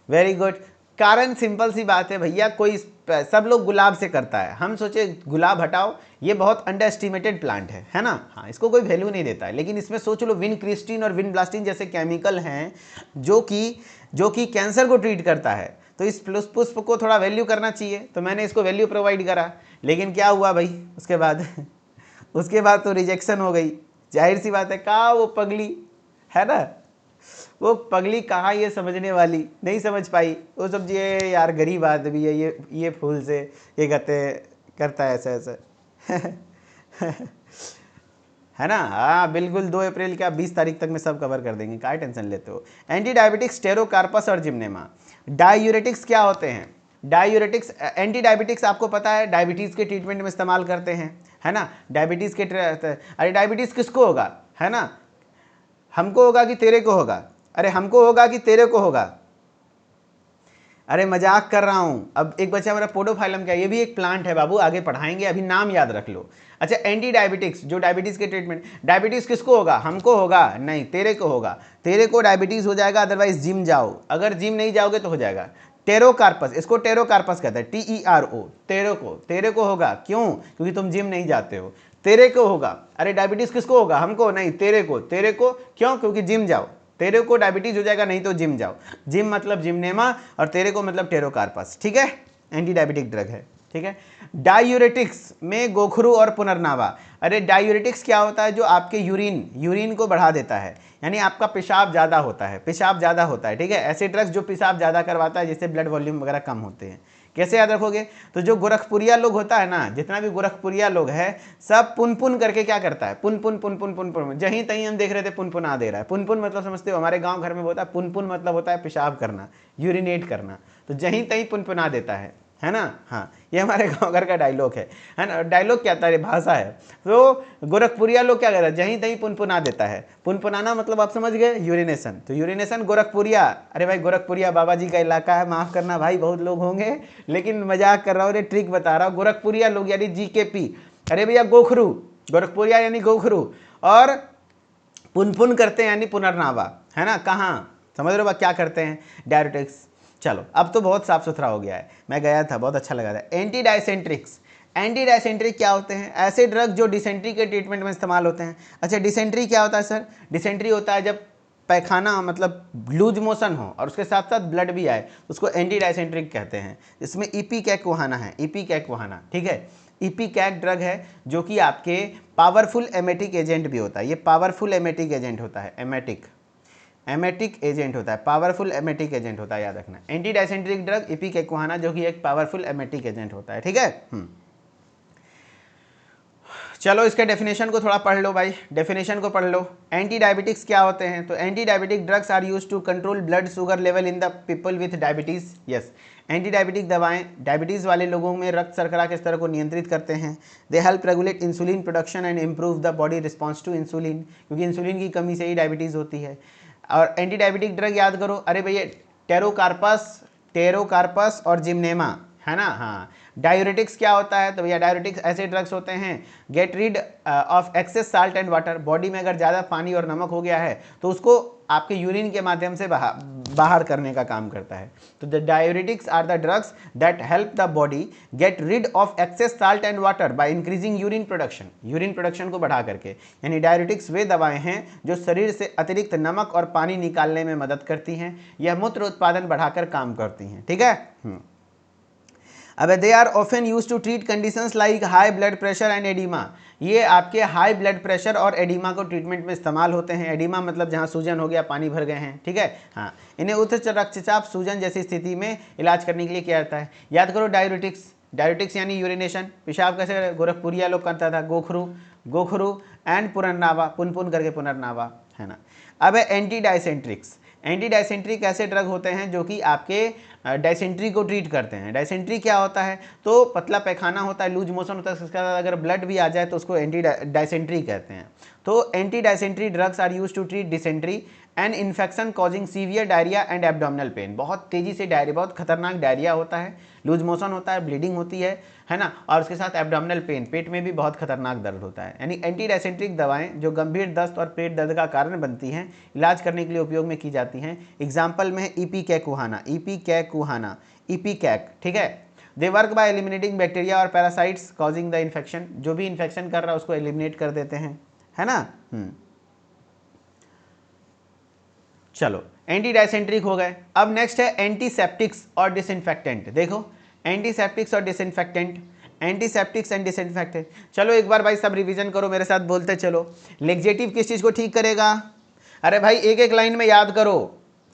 वेरी गुड। कारण सिंपल सी बात है भैया, कोई सब लोग गुलाब से करता है, हम सोचे गुलाब हटाओ, ये बहुत अंडर एस्टिमेटेड प्लांट है ना, हाँ इसको कोई वैल्यू नहीं देता है। लेकिन इसमें सोच लो विनक्रिस्टीन और विनब्लास्टीन जैसे केमिकल हैं जो कि कैंसर को ट्रीट करता है, तो इस पुष्प को थोड़ा वैल्यू करना चाहिए, तो मैंने इसको वैल्यू प्रोवाइड करा। लेकिन क्या हुआ भाई, उसके बाद तो रिजेक्शन हो गई, जाहिर सी बात है। कहाँ वो पगली है ना, वो पगली कहाँ ये समझने वाली, नहीं समझ पाई। वो सब ये यार गरीब आदमी है, ये फूल से ये करता है ऐसे है ना। हाँ बिल्कुल, 2 अप्रैल क्या 20 तारीख तक में सब कवर कर देंगे, क्या टेंशन लेते हो। एंटी डायबिटिक्स टेरोकार्पस और जिम्नेमा। डायूरेटिक्स क्या होते हैं, डायूरेटिक्स एंटी डायबिटिक्स आपको पता है डायबिटीज़ के ट्रीटमेंट में इस्तेमाल करते हैं, है ना। डायबिटीज़ के अरे डायबिटीज़ किसको होगा, है ना। हमको होगा कि तेरे को होगा, अरे हमको होगा कि तेरे को होगा, अरे मजाक कर रहा हूं। अब एक बच्चा मेरा पोडोफाइलम क्या, ये भी एक प्लांट है बाबू, आगे पढ़ाएंगे, अभी नाम याद रख लो। अच्छा, एंटी डायबिटिक्स, जो डायबिटीज के ट्रीटमेंट, डायबिटीज किसको होगा, हमको होगा नहीं, तेरे को होगा, तेरे को डायबिटीज हो जाएगा, अदरवाइज जिम जाओ, अगर जिम नहीं जाओगे तो हो जाएगा। टेरोकार्पस, इसको टेरोकार्पस कहते हैं, TERO, तेरे को होगा, क्यों, क्योंकि तुम जिम नहीं जाते हो, तेरे को होगा। अरे डायबिटीज किसको होगा, हमको नहीं, तेरे को क्यों, क्योंकि जिम जाओ, तेरे को डायबिटीज हो जाएगा, नहीं तो जिम जाओ, जिम मतलब जिमनेमा, और तेरे को मतलब टेरोकार्पस, ठीक है, एंटी डायबिटिक ड्रग है, ठीक है। डायूरेटिक्स में गोखरू और पुनर्नावा। अरे डायूरेटिक्स क्या होता है, जो आपके यूरिन को बढ़ा देता है, यानी आपका पेशाब ज़्यादा होता है, ठीक है, ऐसे ड्रग्स जो पेशाब ज़्यादा करवाता है, जिससे ब्लड वॉल्यूम वगैरह कम होते हैं। कैसे याद रखोगे, तो जो गोरखपुरिया लोग होता है ना, जितना भी गोरखपुरिया लोग है, सब पुन करके क्या करता है, पुन, जहीं तहीं हम देख रहे थे पुनपुना दे रहा है। पुन मतलब समझते हो, हमारे गांव घर में होता है पुन मतलब होता है पेशाब करना, यूरिनेट करना, तो जहीं तहीं पुनपुना देता है ना। हाँ, ये हमारे गांव घर का डायलॉग है ना, डायलॉग क्या था, ये भाषा है। तो गोरखपुरिया लोग क्या करता है, जहीं तहीं पुनपुना देता है, पुनपुनाना मतलब आप समझ गए, यूरिनेशन, तो यूरिनेशन गोरखपुरिया। अरे भाई गोरखपुरिया बाबा जी का इलाका है, माफ करना भाई, बहुत लोग होंगे, लेकिन मजाक कर रहा हूँ, ट्रिक बता रहा हूँ। गोरखपुरिया लोग यानी GKP, अरे भैया गोखरू, गोरखपुरिया यानी गोखरू, और पुनपुन करते हैं यानी पुनर्नावा, है ना। कहाँ समझ रहे हो क्या करते हैं, डायरेटिक्स। चलो अब तो बहुत साफ सुथरा हो गया है, मैं गया था, बहुत अच्छा लगा था। एंटी डायसेंट्रिक क्या होते हैं, ऐसे ड्रग जो डिसेंट्री के ट्रीटमेंट में इस्तेमाल होते हैं। अच्छा, डिसेंट्री क्या होता है सर, डिसेंट्री होता है जब पैखाना मतलब लूज मोशन हो और उसके साथ साथ ब्लड भी आए, उसको एंटी डायसेंट्रिक कहते हैं। इसमें इपीकैकवाहाना है, इपीकैकवाहाना, ठीक है, इपीकैक ड्रग है जो कि आपके पावरफुल एमेटिक एजेंट भी होता है, ये पावरफुल एमेटिक एजेंट होता है, एमेटिक एजेंट होता है, पावरफुल एमेटिक एजेंट होता है, याद रखना। एंटी डायसेंट्रिक ड्रग इपीकैकवाहाना जो कि एक पावरफुल एमेटिक एजेंट होता है, ठीक है। चलो इसके डेफिनेशन को थोड़ा पढ़ लो भाई, डेफिनेशन को पढ़ लो। एंटी डायबिटिक्स क्या होते हैं, तो anti diabetic drugs are used to control blood sugar level in the people with diabetes. Yes, anti diabetic दवाएं डायबिटीज़ वाले लोगों में रक्त शर्करा के स्तर को नियंत्रित करते हैं। They help regulate insulin production and improve the body response to insulin, क्योंकि इंसुलिन की कमी से ही डायबिटीज़ होती है। और एंटी डायबिटिक ड्रग याद करो, अरे भैया टेरोकार्पस और जिम्नेमा, है ना। हाँ, डायूरेटिक्स क्या होता है, तो भैया डायूरेटिक्स ऐसे ड्रग्स होते हैं get rid of excess salt and water, body में अगर ज़्यादा पानी और नमक हो गया है तो उसको आपके यूरिन के माध्यम से बाहर करने का काम करता है। तो the diuretics are the drugs that help the body get rid of excess salt and water by increasing urine production को बढ़ा करके। यानी डायूरेटिक्स वे दवाएं हैं जो शरीर से अतिरिक्त नमक और पानी निकालने में मदद करती हैं, यह मूत्र उत्पादन बढ़ाकर काम करती हैं, ठीक है। अब they are often use to treat conditions like high blood pressure and oedema, ये आपके हाई ब्लड प्रेशर और एडिमा को ट्रीटमेंट में इस्तेमाल होते हैं। एडिमा मतलब जहाँ सूजन हो गया, पानी भर गए हैं, ठीक है। हाँ, इन्हें उच्च रक्तचाप सूजन जैसी स्थिति में इलाज करने के लिए किया जाता है। याद करो डायूरेटिक्स यानी यूरिनेशन, पेशाब कैसे गोरखपुरिया लोग करता था, गोखरू एंड पुनर्नावा, पुन करके पुनर्नावा, है ना। अब है एंटी डायसेंट्रिक ऐसे ड्रग होते हैं जो कि आपके डायसेंट्री को ट्रीट करते हैं। डायसेंट्री क्या होता है, तो पतला पैखाना होता है, लूज मोशन होता है, उसके बाद अगर ब्लड भी आ जाए तो उसको एंटी डायसेंट्री कहते हैं। तो anti dysentery drugs are use to treat dysentery and infection causing severe diarrhoea and abdominal pain, बहुत तेजी से डायरिया, बहुत खतरनाक डायरिया होता है, लूज मोशन होता है, ब्लीडिंग होती है ना, और उसके साथ एब्डोमिनल पेन, पेट में भी बहुत खतरनाक दर्द होता है। यानी एंटी डायसेंट्रिक दवाएं जो गंभीर दस्त और पेट दर्द का कारण बनती हैं, इलाज करने के लिए उपयोग में की जाती हैं। एग्जाम्पल में है इपीकैक, ठीक है। They work bye eliminating bacteria और पैरासाइट्स कॉजिंग द इन्फेक्शन, जो भी इन्फेक्शन कर रहा है उसको एलिमिनेट कर देते हैं, है ना। चलो एंटी डायसेंट्रिक हो गए। अब नेक्स्ट है एंटीसेप्टिक्स और डिसइंफेक्टेंट। देखो एंटीसेप्टिक्स और डिसइंफेक्टेंट, एंटीसेप्टिक्स एंड डिसइंफेक्टेंट। चलो एक बार भाई सब रिवीजन करो मेरे साथ, बोलते चलो। लेग्जेटिव किस चीज़ को ठीक करेगा, अरे भाई एक एक लाइन में याद करो,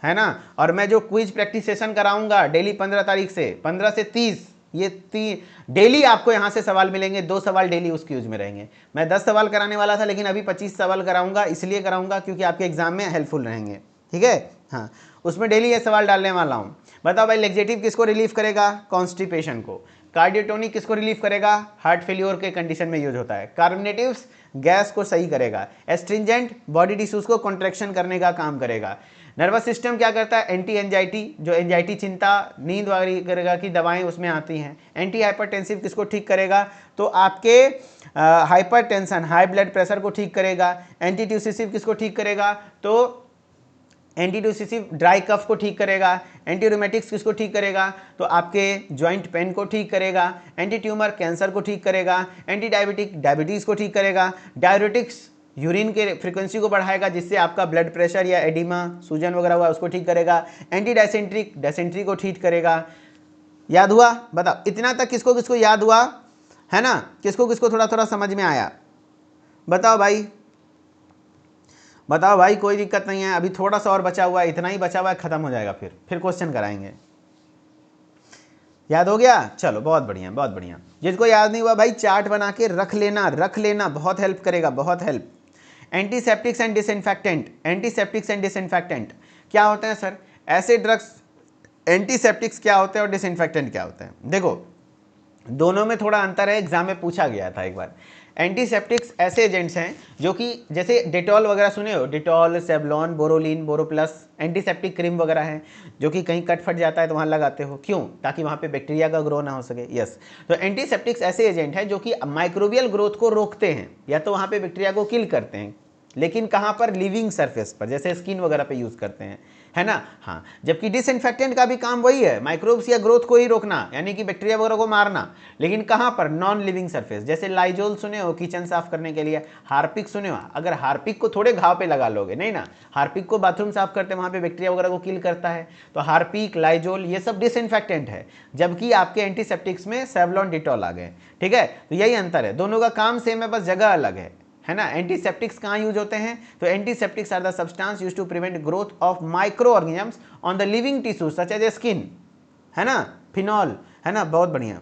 है ना। और मैं जो क्विज प्रैक्टिस सेशन कराऊंगा डेली 15 तारीख से 15 से 30, ये डेली आपको यहाँ से सवाल मिलेंगे, 2 सवाल डेली उस क्यूज में रहेंगे। मैं 10 सवाल कराने वाला था लेकिन अभी 25 सवाल कराऊंगा, इसलिए कराऊंगा क्योंकि आपके एग्जाम में हेल्पफुल रहेंगे, ठीक है। हाँ, उसमें डेली ये सवाल डालने वाला हूँ। बताओ भाई लेग्जेटिव किसको रिलीफ करेगा, कॉन्स्टिपेशन को। कार्डियोटोनिक किसको रिलीव करेगा, हार्ट फेल्योर के कंडीशन में यूज होता है। कार्बोनेटिव्स गैस को सही करेगा। एस्ट्रिंजेंट बॉडी टिश्यूज को कॉन्ट्रैक्शन करने का काम करेगा। नर्वस सिस्टम क्या करता है, एंटी एंजाइटी, जो एंजाइटी चिंता नींद वगैरह की दवाएं उसमें आती हैं। एंटी हाइपरटेंसिव किसको ठीक करेगा, तो आपके hyper tension high blood pressure को ठीक करेगा। एंटी ट्यूसिसिव किसको ठीक करेगा, तो एंटीट्यूसिसिव ड्राई कफ को ठीक करेगा। एंटी रूमेटिक्स किसको ठीक करेगा, तो आपके जॉइंट पेन को ठीक करेगा। एंटी ट्यूमर कैंसर को ठीक करेगा। एंटी डायबिटिक डायबिटीज़ को ठीक करेगा। डायरेटिक्स यूरिन के फ्रीक्वेंसी को बढ़ाएगा जिससे आपका ब्लड प्रेशर या एडिमा सूजन वगैरह हुआ उसको ठीक करेगा। एंटी डायसेंट्रिक डायसेंट्री को ठीक करेगा। याद हुआ, बताओ इतना तक किसको किसको याद हुआ है ना, किसको किसको थोड़ा थोड़ा समझ में आया, बताओ भाई, बताओ भाई, कोई दिक्कत नहीं है, अभी थोड़ा सा और बचा हुआ है, इतना ही बचा हुआ है, खत्म हो जाएगा, फिर क्वेश्चन कराएंगे। याद हो गया, चलो बहुत बढ़िया बहुत बढ़िया। जिसको याद नहीं हुआ भाई चार्ट बना के रख लेना, बहुत हेल्प करेगा, बहुत help. Antiseptics and disinfectant, antiseptics and disinfectant क्या होते हैं सर, ऐसे ड्रग्स, एंटीसेप्टिक्स क्या होते हैं और डिसइंफेक्टेंट क्या होते हैं, देखो दोनों में थोड़ा अंतर है, एग्जाम में पूछा गया था एक बार। एंटीसेप्टिक्स ऐसे एजेंट्स हैं जो कि जैसे डेटॉल वगैरह सुने हो, Dettol, Savlon, Boroline, Boroplus, antiseptic cream वगैरह हैं जो कि कहीं कट फट जाता है तो वहाँ लगाते हो, क्यों, ताकि वहाँ पे बैक्टीरिया का ग्रो ना हो सके। यस, तो एंटीसेप्टिक्स ऐसे एजेंट हैं जो कि माइक्रोबियल ग्रोथ को रोकते हैं या तो वहाँ पे बैक्टीरिया को किल करते हैं, लेकिन कहाँ पर, लिविंग सरफेस पर, जैसे स्किन वगैरह पे यूज़ करते हैं, है ना। हाँ, जबकि डिसइंफेक्टेंट का भी काम वही है, माइक्रोब्स या ग्रोथ को ही रोकना, यानी कि बैक्टीरिया वगैरह को मारना, लेकिन कहाँ पर, नॉन लिविंग सरफेस। जैसे लाइजोल सुने हो किचन साफ करने के लिए, हार्पिक सुने हो, अगर हार्पिक को थोड़े घाव पे लगा लोगे, नहीं ना, हार्पिक को बाथरूम साफ करते वहाँ पे बैक्टीरिया वगैरह को किल करता है, तो हार्पिक, लाइजोल ये सब डिसइंफेक्टेंट है, जबकि आपके एंटीसेप्टिक्स में सेवलॉन, डिटॉल आ गए। ठीक है, तो यही अंतर है, दोनों का काम सेम है, बस जगह अलग है ना। एंटीसेप्टिक्स कहाँ यूज होते हैं, तो antiseptics are the substance used to prevent growth of micro organisms on the living tissue such as skin, है ना, फिनॉल, है ना, बहुत बढ़िया।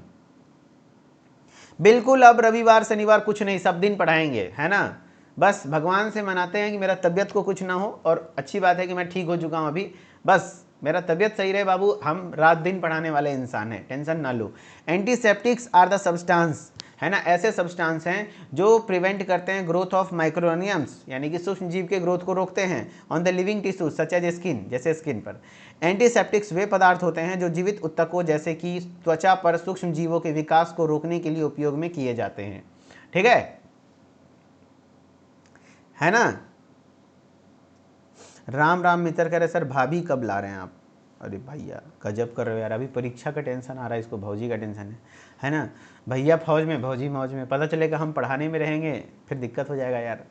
बिल्कुल, अब रविवार शनिवार कुछ नहीं, सब दिन पढ़ाएंगे, है ना, बस भगवान से मनाते हैं कि मेरा तबियत को कुछ ना हो, और अच्छी बात है कि मैं ठीक हो चुका हूँ अभी, बस मेरा तबियत सही रहे बाबू, हम रात दिन पढ़ाने वाले इंसान हैं, टेंशन ना लो। एंटीसेप्टिक्स आर द सब्सटेंस, है ना, ऐसे सब्सटेंस हैं जो प्रिवेंट करते हैं ग्रोथ ऑफ माइक्रोऑर्गेनिजम्स, यानी कि सूक्ष्म जीव के ग्रोथ को रोकते हैं, on the living tissue such as skin, जैसे स्किन पर। एंटीसेप्टिक्स वे पदार्थ होते हैं जो जीवित ऊतकों जैसे कि त्वचा पर सूक्ष्म जीवों के विकास को रोकने के लिए उपयोग में किए जाते हैं। ठीक है ना। राम राम मित्र कह रहे सर भाभी कब ला रहे हैं आप, अरे भैया गजब कर रहे हो यार, अभी परीक्षा का टेंशन आ रहा है, इसको भौजी का टेंशन है ना, भैया फौज में, भौजी मौज में, पता चलेगा हम पढ़ाने में रहेंगे फिर दिक्कत हो जाएगा यार।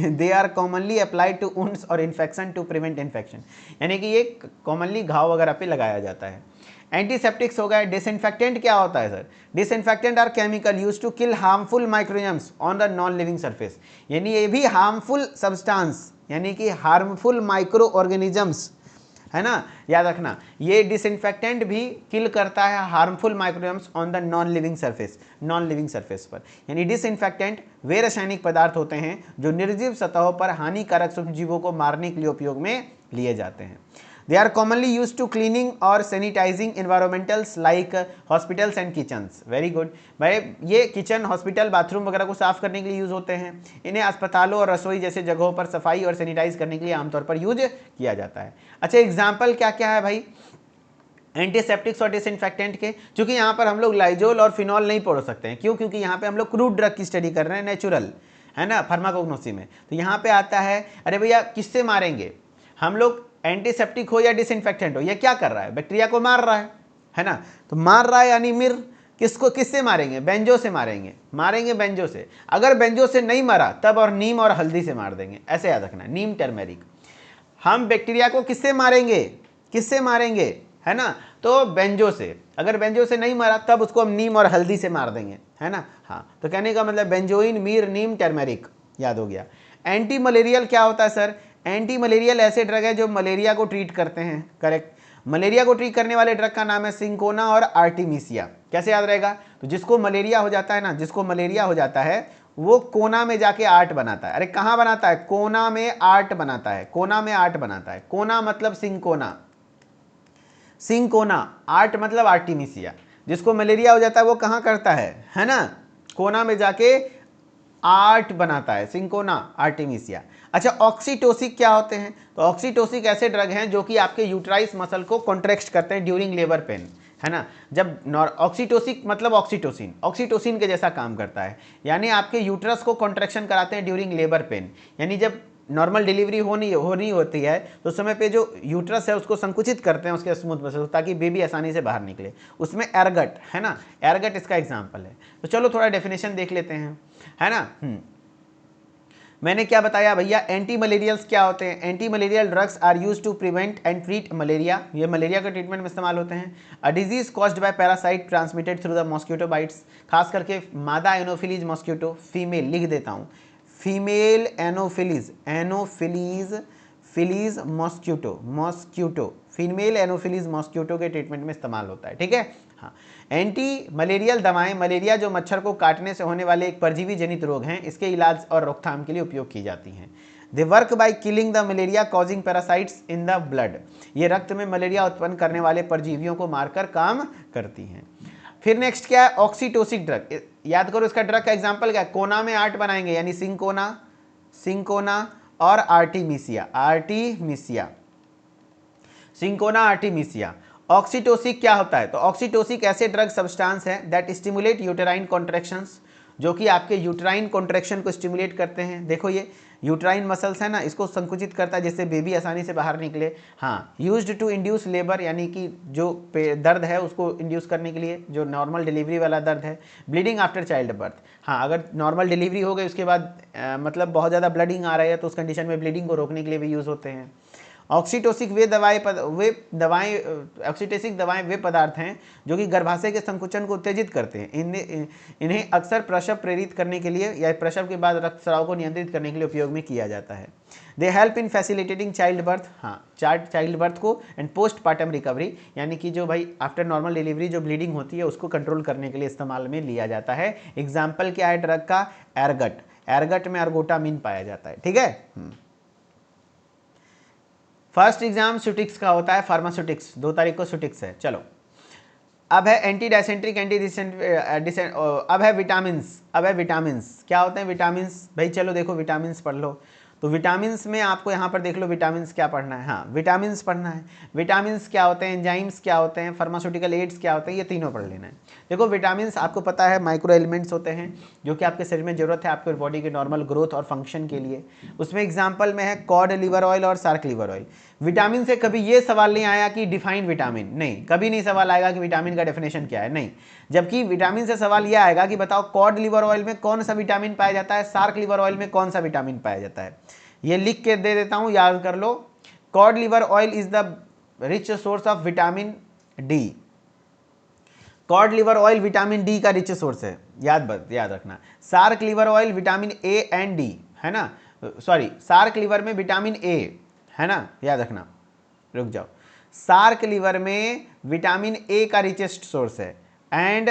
They are commonly applied to wounds और इन्फेक्शन टू प्रिवेंट इन्फेक्शन, यानी कि ये कॉमनली घाव वगैरह पे लगाया जाता है। एंटीसेप्टिक्स हो गए। डिसइंफेक्टेंट क्या होता है sir, disinfectant are chemical use to kill harmful microorganisms on the non living surface, यानी ये भी हार्मफुल सब्सटेंस, यानी कि हार्मफुल माइक्रो ऑर्गेनिजम्स, है ना, याद रखना, ये डिसइंफेक्टेंट भी किल करता है harmful microorganisms on the non living surface पर, यानी डिसइंफेक्टेंट वे रासायनिक पदार्थ होते हैं जो निर्जीव सतहों पर हानिकारक सूक्ष्मजीवों को मारने के लिए उपयोग में लिए जाते हैं। They are commonly used to cleaning or sanitizing environmentals like hospitals and kitchens. Very good. भाई ये किचन, हॉस्पिटल, बाथरूम वगैरह को साफ करने के लिए यूज होते हैं। इन्हें अस्पतालों और रसोई जैसे जगहों पर सफाई और सैनिटाइज करने के लिए आमतौर पर यूज किया जाता है। अच्छा, एग्जाम्पल क्या क्या है भाई एंटीसेप्टिक्स और डिसइंफेक्टेंट के, क्योंकि यहाँ पर हम लोग लाइजोल और फिनॉल नहीं पढ़ सकते हैं, क्यों, क्योंकि यहाँ पे हम लोग क्रूड ड्रग की स्टडी कर रहे हैं, नेचुरल, है ना, फार्माकोग्नोसी में। तो यहाँ पे आता है, अरे भैया किससे मारेंगे हम लोग, एंटीसेप्टिक हो या डिसइंफेक्टेंट हो, ये क्या कर रहा है, बैक्टीरिया को मार रहा है ना, तो मार रहा है यानी मिर, किसको, किससे मारेंगे, बेंजो से मारेंगे बेंजो से। अगर बेंजो से नहीं मारा तब और नीम और हल्दी से मार देंगे, ऐसे याद रखना, नीम, टर्मेरिक। हम बैक्टीरिया को किससे मारेंगे, है ना, तो बेंजो से। अगर बेंजो से नहीं मारा तब उसको हम नीम और हल्दी से मार देंगे, है ना। हाँ, तो कहने का मतलब बेंजोइन, मीर, नीम, टर्मेरिक, याद हो गया। एंटी मलेरियल क्या होता है सर, एंटी मलेरियल ऐसे ड्रग है जो मलेरिया को ट्रीट करते हैं, करेक्ट। मलेरिया को ट्रीट करने वाले ड्रग का नाम है सिंकोना और आर्टिमिसिया। कैसे याद रहेगा, तो जिसको मलेरिया हो जाता है ना, जिसको मलेरिया हो जाता है वो कोना में जाके आर्ट बनाता है। अरे कहाँ बनाता है, कोना में आर्ट बनाता है, कोना मतलब सिंकोना, आर्ट मतलब आर्टिमिसिया। जिसको मलेरिया हो जाता है वो कहाँ करता है ना, कोना में जाके आर्ट बनाता है, सिंकोना आर्टिमिसिया। अच्छा, ऑक्सीटोसिक क्या होते हैं? तो ऑक्सीटोसिक ऐसे ड्रग हैं जो कि आपके यूट्राइस मसल को कॉन्ट्रैक्ट करते हैं ड्यूरिंग लेबर पेन, है ना। जब ऑक्सीटोसिक मतलब ऑक्सीटोसिन, ऑक्सीटोसिन के जैसा काम करता है, यानी आपके यूट्रस को कॉन्ट्रैक्शन कराते हैं ड्यूरिंग लेबर पेन। यानी जब नॉर्मल डिलीवरी होनी होती है तो उस समय पे जो यूट्रस है उसको संकुचित करते हैं उसके स्मूथ मसल, ताकि बेबी आसानी से बाहर निकले। उसमें एरगट, है ना, एरगट इसका एग्जाम्पल है। तो चलो थोड़ा डेफिनेशन देख लेते हैं, है ना। मैंने क्या बताया भैया, एंटी मलेरियल्स क्या होते हैं? Anti malarial drugs are use to prevent and treat malaria, ये मलेरिया के ट्रीटमेंट में इस्तेमाल होते हैं। A disease caused by parasite transmitted through the mosquito bites, खास करके मादा एनोफिलीज मॉस्किटो, फीमेल, लिख देता हूँ, फीमेल एनोफिलीज, फिलीज मॉस्किटो, फीमेल एनोफिलीज मॉस्किटो के ट्रीटमेंट में इस्तेमाल होता है, ठीक है। हाँ, एंटी मलेरियल दवाएं, मलेरिया जो मच्छर को काटने से होने वाले एक परजीवी जनित रोग हैं, इसके इलाज और रोकथाम के लिए उपयोग की जाती हैं। दे work by killing the malaria causing parasites in the blood, ये रक्त में मलेरिया उत्पन्न करने वाले परजीवियों को मारकर काम करती हैं। फिर नेक्स्ट क्या है, ऑक्सीटोसिक ड्रग, याद करो इसका ड्रग का एग्जाम्पल क्या है, कोना में आर्ट बनाएंगे, यानी सिंकोना और आर्टिमिसिया, सिंकोना आर्टिमिसिया। ऑक्सीटोसिक क्या होता है? तो ऑक्सीटोसिक ऐसे ड्रग सब्सटेंस है दैट स्टिमुलेट यूटेराइन कॉन्ट्रैक्शंस, जो कि आपके यूटेराइन कॉन्ट्रैक्शन को स्टिमुलेट करते हैं। देखो ये यूटेराइन मसल्स है ना, इसको संकुचित करता है जिससे बेबी आसानी से बाहर निकले। हाँ, यूज्ड टू इंड्यूस लेबर, यानी कि जो दर्द है उसको इंड्यूस करने के लिए, जो नॉर्मल डिलीवरी वाला दर्द है। ब्लीडिंग आफ्टर चाइल्ड बर्थ, हाँ, अगर नॉर्मल डिलीवरी हो गई उसके बाद मतलब बहुत ज़्यादा ब्लडिंग आ रही है तो उस कंडीशन में ब्लीडिंग को रोकने के लिए भी यूज़ होते हैं। ऑक्सीटोसिक ऑक्सीटोसिक दवाएं वे पदार्थ हैं जो कि गर्भाशय के संकुचन को उत्तेजित करते हैं। इन्हें अक्सर प्रसव प्रेरित करने के लिए या प्रसव के बाद रक्तस्राव को नियंत्रित करने के लिए उपयोग में किया जाता है। They help in facilitating child birth, हाँ, चाइल्ड बर्थ को, एंड पोस्ट पार्टम रिकवरी, यानी कि जो भाई आफ्टर नॉर्मल डिलीवरी जो ब्लीडिंग होती है उसको कंट्रोल करने के लिए इस्तेमाल में लिया जाता है। एग्जाम्पल क्या है ड्रग का? एरगट में अर्गोटामिन पाया जाता है, ठीक है। फर्स्ट एग्जाम सुटिक्स का होता है, फार्मास्यूटिक्स, 2 तारीख को सुटिक्स है। चलो, अब है एंटी डायसेंट्रिक, अब है विटामिन्स, क्या होते हैं विटामिन्स भाई? चलो देखो विटामिन्स पढ़ लो। तो विटामिन्स में आपको यहाँ पर देख लो विटामिन्स क्या पढ़ना है, हाँ, विटामिन्स पढ़ना है। विटामिन्स क्या होते हैं, एंजाइम्स क्या होते हैं, फार्मास्यूटिकल एड्स क्या होते हैं, ये तीनों पढ़ लेना है। देखो विटामिन्स आपको पता है माइक्रो एलिमेंट्स होते हैं जो कि आपके शरीर में जरूरत है आपके बॉडी के नॉर्मल ग्रोथ और फंक्शन के लिए। उसमें एग्जाम्पल में है कॉड लिवर ऑयल और सार्क लिवर ऑयल। विटामिन से कभी ये सवाल नहीं आया कि डिफाइन विटामिन, नहीं, कभी नहीं सवाल आएगा कि विटामिन का डेफिनेशन क्या है, नहीं। जबकि विटामिन से सवाल यह आएगा कि बताओ कॉड लिवर ऑयल में कौन सा विटामिन पाया जाता है, सार्क लिवर ऑयल में कौन सा विटामिन पाया जाता है। ये लिख के दे देता हूं, याद कर लो। Cod liver oil is the rich source of vitamin D. Cod liver oil vitamin D का रिच सोर्स है, याद रखना। Shark liver oil vitamin A and D, है ना, सॉरी, सार्क लिवर में विटामिन ए, है ना, याद रखना, रुक जाओ। सार्क लिवर में विटामिन ए का रिचेस्ट सोर्स है, एंड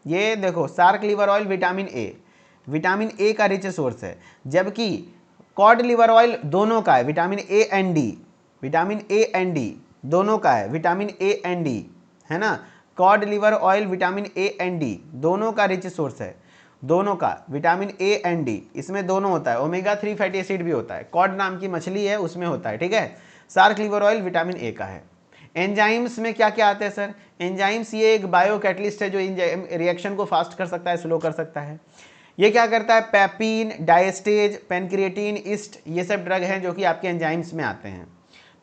ये देखो shark liver oil vitamin A का रिच सोर्स है। जबकि कॉड लिवर ऑयल दोनों का है, विटामिन ए एंड डी दोनों का है, विटामिन ए एंड डी, है ना। Code liver oil vitamin A and D दोनों का रिच सोर्स है, दोनों का, विटामिन ए एंड डी, इसमें दोनों होता है। ओमेगा 3 फैटी एसिड भी होता है, कॉड नाम की मछली है उसमें होता है, ठीक है। Shark liver oil vitamin A का है। एंजाइम्स में क्या क्या आते हैं सर? एंजाइम्स ये एक बायो कैटलिस्ट है जो रिएक्शन को फास्ट कर सकता है, स्लो कर सकता है। ये क्या करता है? पैपिन, डायस्टेज, पेनक्रिएटिन, ईस्ट, ये सब ड्रग हैं जो कि आपके एंजाइम्स में आते हैं।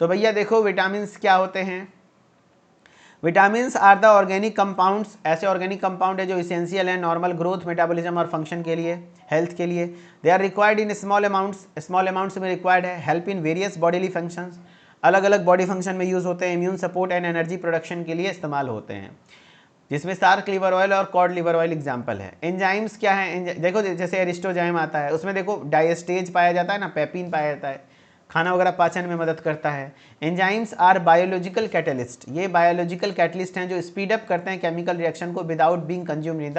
तो भैया देखो विटामिन्स क्या होते हैं। Vitamins are the organic compounds, ऐसे ऑर्गेनिक कंपाउंड है जो इसेंशियल है नॉर्मल ग्रोथ, मेटाबॉलिज्म और फंक्शन के लिए, हेल्थ के लिए। They are required in small amounts में रिक्वायर्ड है। Help in various bodily functions, अलग अलग बॉडी फंक्शन में यूज होते हैं। Immune support and energy production के लिए इस्तेमाल होते हैं, जिसमें सार्क लिवर ऑयल और कॉड लिवर ऑयल एग्जाम्पल है। एंजाइम्स क्या है? देखो जैसे एरिस्टोजाइम आता है उसमें देखो डायस्टेज पाया जाता है ना, पैपिन पाया जाता है, खाना वगैरह पाचन में मदद करता है। एंजाइम्स आर बायोलॉजिकल कैटलिस्ट, ये बायोलॉजिकल कैटलिस्ट हैं जो स्पीड अप करते हैं केमिकल रिएक्शन को without being consumed in the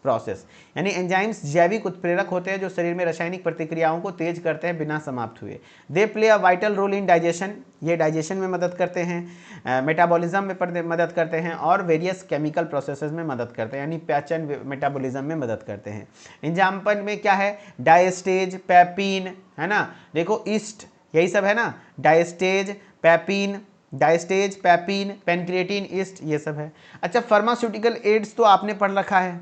process, यानी एंजाइम्स जैविक उत्प्रेरक होते हैं जो शरीर में रासायनिक प्रतिक्रियाओं को तेज करते हैं बिना समाप्त हुए। They play a vital role in digestion, ये डाइजेशन में मदद करते हैं, मेटाबॉलिज्म में मदद करते हैं और वेरियस केमिकल प्रोसेसेस में मदद करते हैं, यानी पाचन मेटाबॉलिज्म में मदद करते हैं। एग्जाम्पल में क्या है, डायस्टेज, पैपिन, है ना, देखो ईस्ट, यही सब है ना, diastase, papain, diastase, papain, pancreatin, yeast, ये सब है। अच्छा, फार्मास्यूटिकल एड्स तो आपने पढ़ रखा है,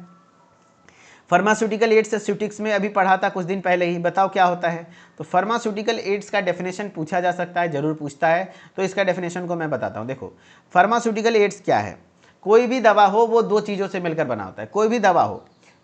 फार्मास्यूटिकल एड्स स्यूटिक्स में अभी पढ़ा था कुछ दिन पहले ही, बताओ क्या होता है। तो फार्मास्यूटिकल एड्स का डेफिनेशन पूछा जा सकता है, जरूर पूछता है, तो इसका डेफिनेशन को मैं बताता हूँ। देखो फार्मास्यूटिकल एड्स क्या है, कोई भी दवा हो वो दो चीज़ों से मिलकर बना होता है, कोई भी दवा हो,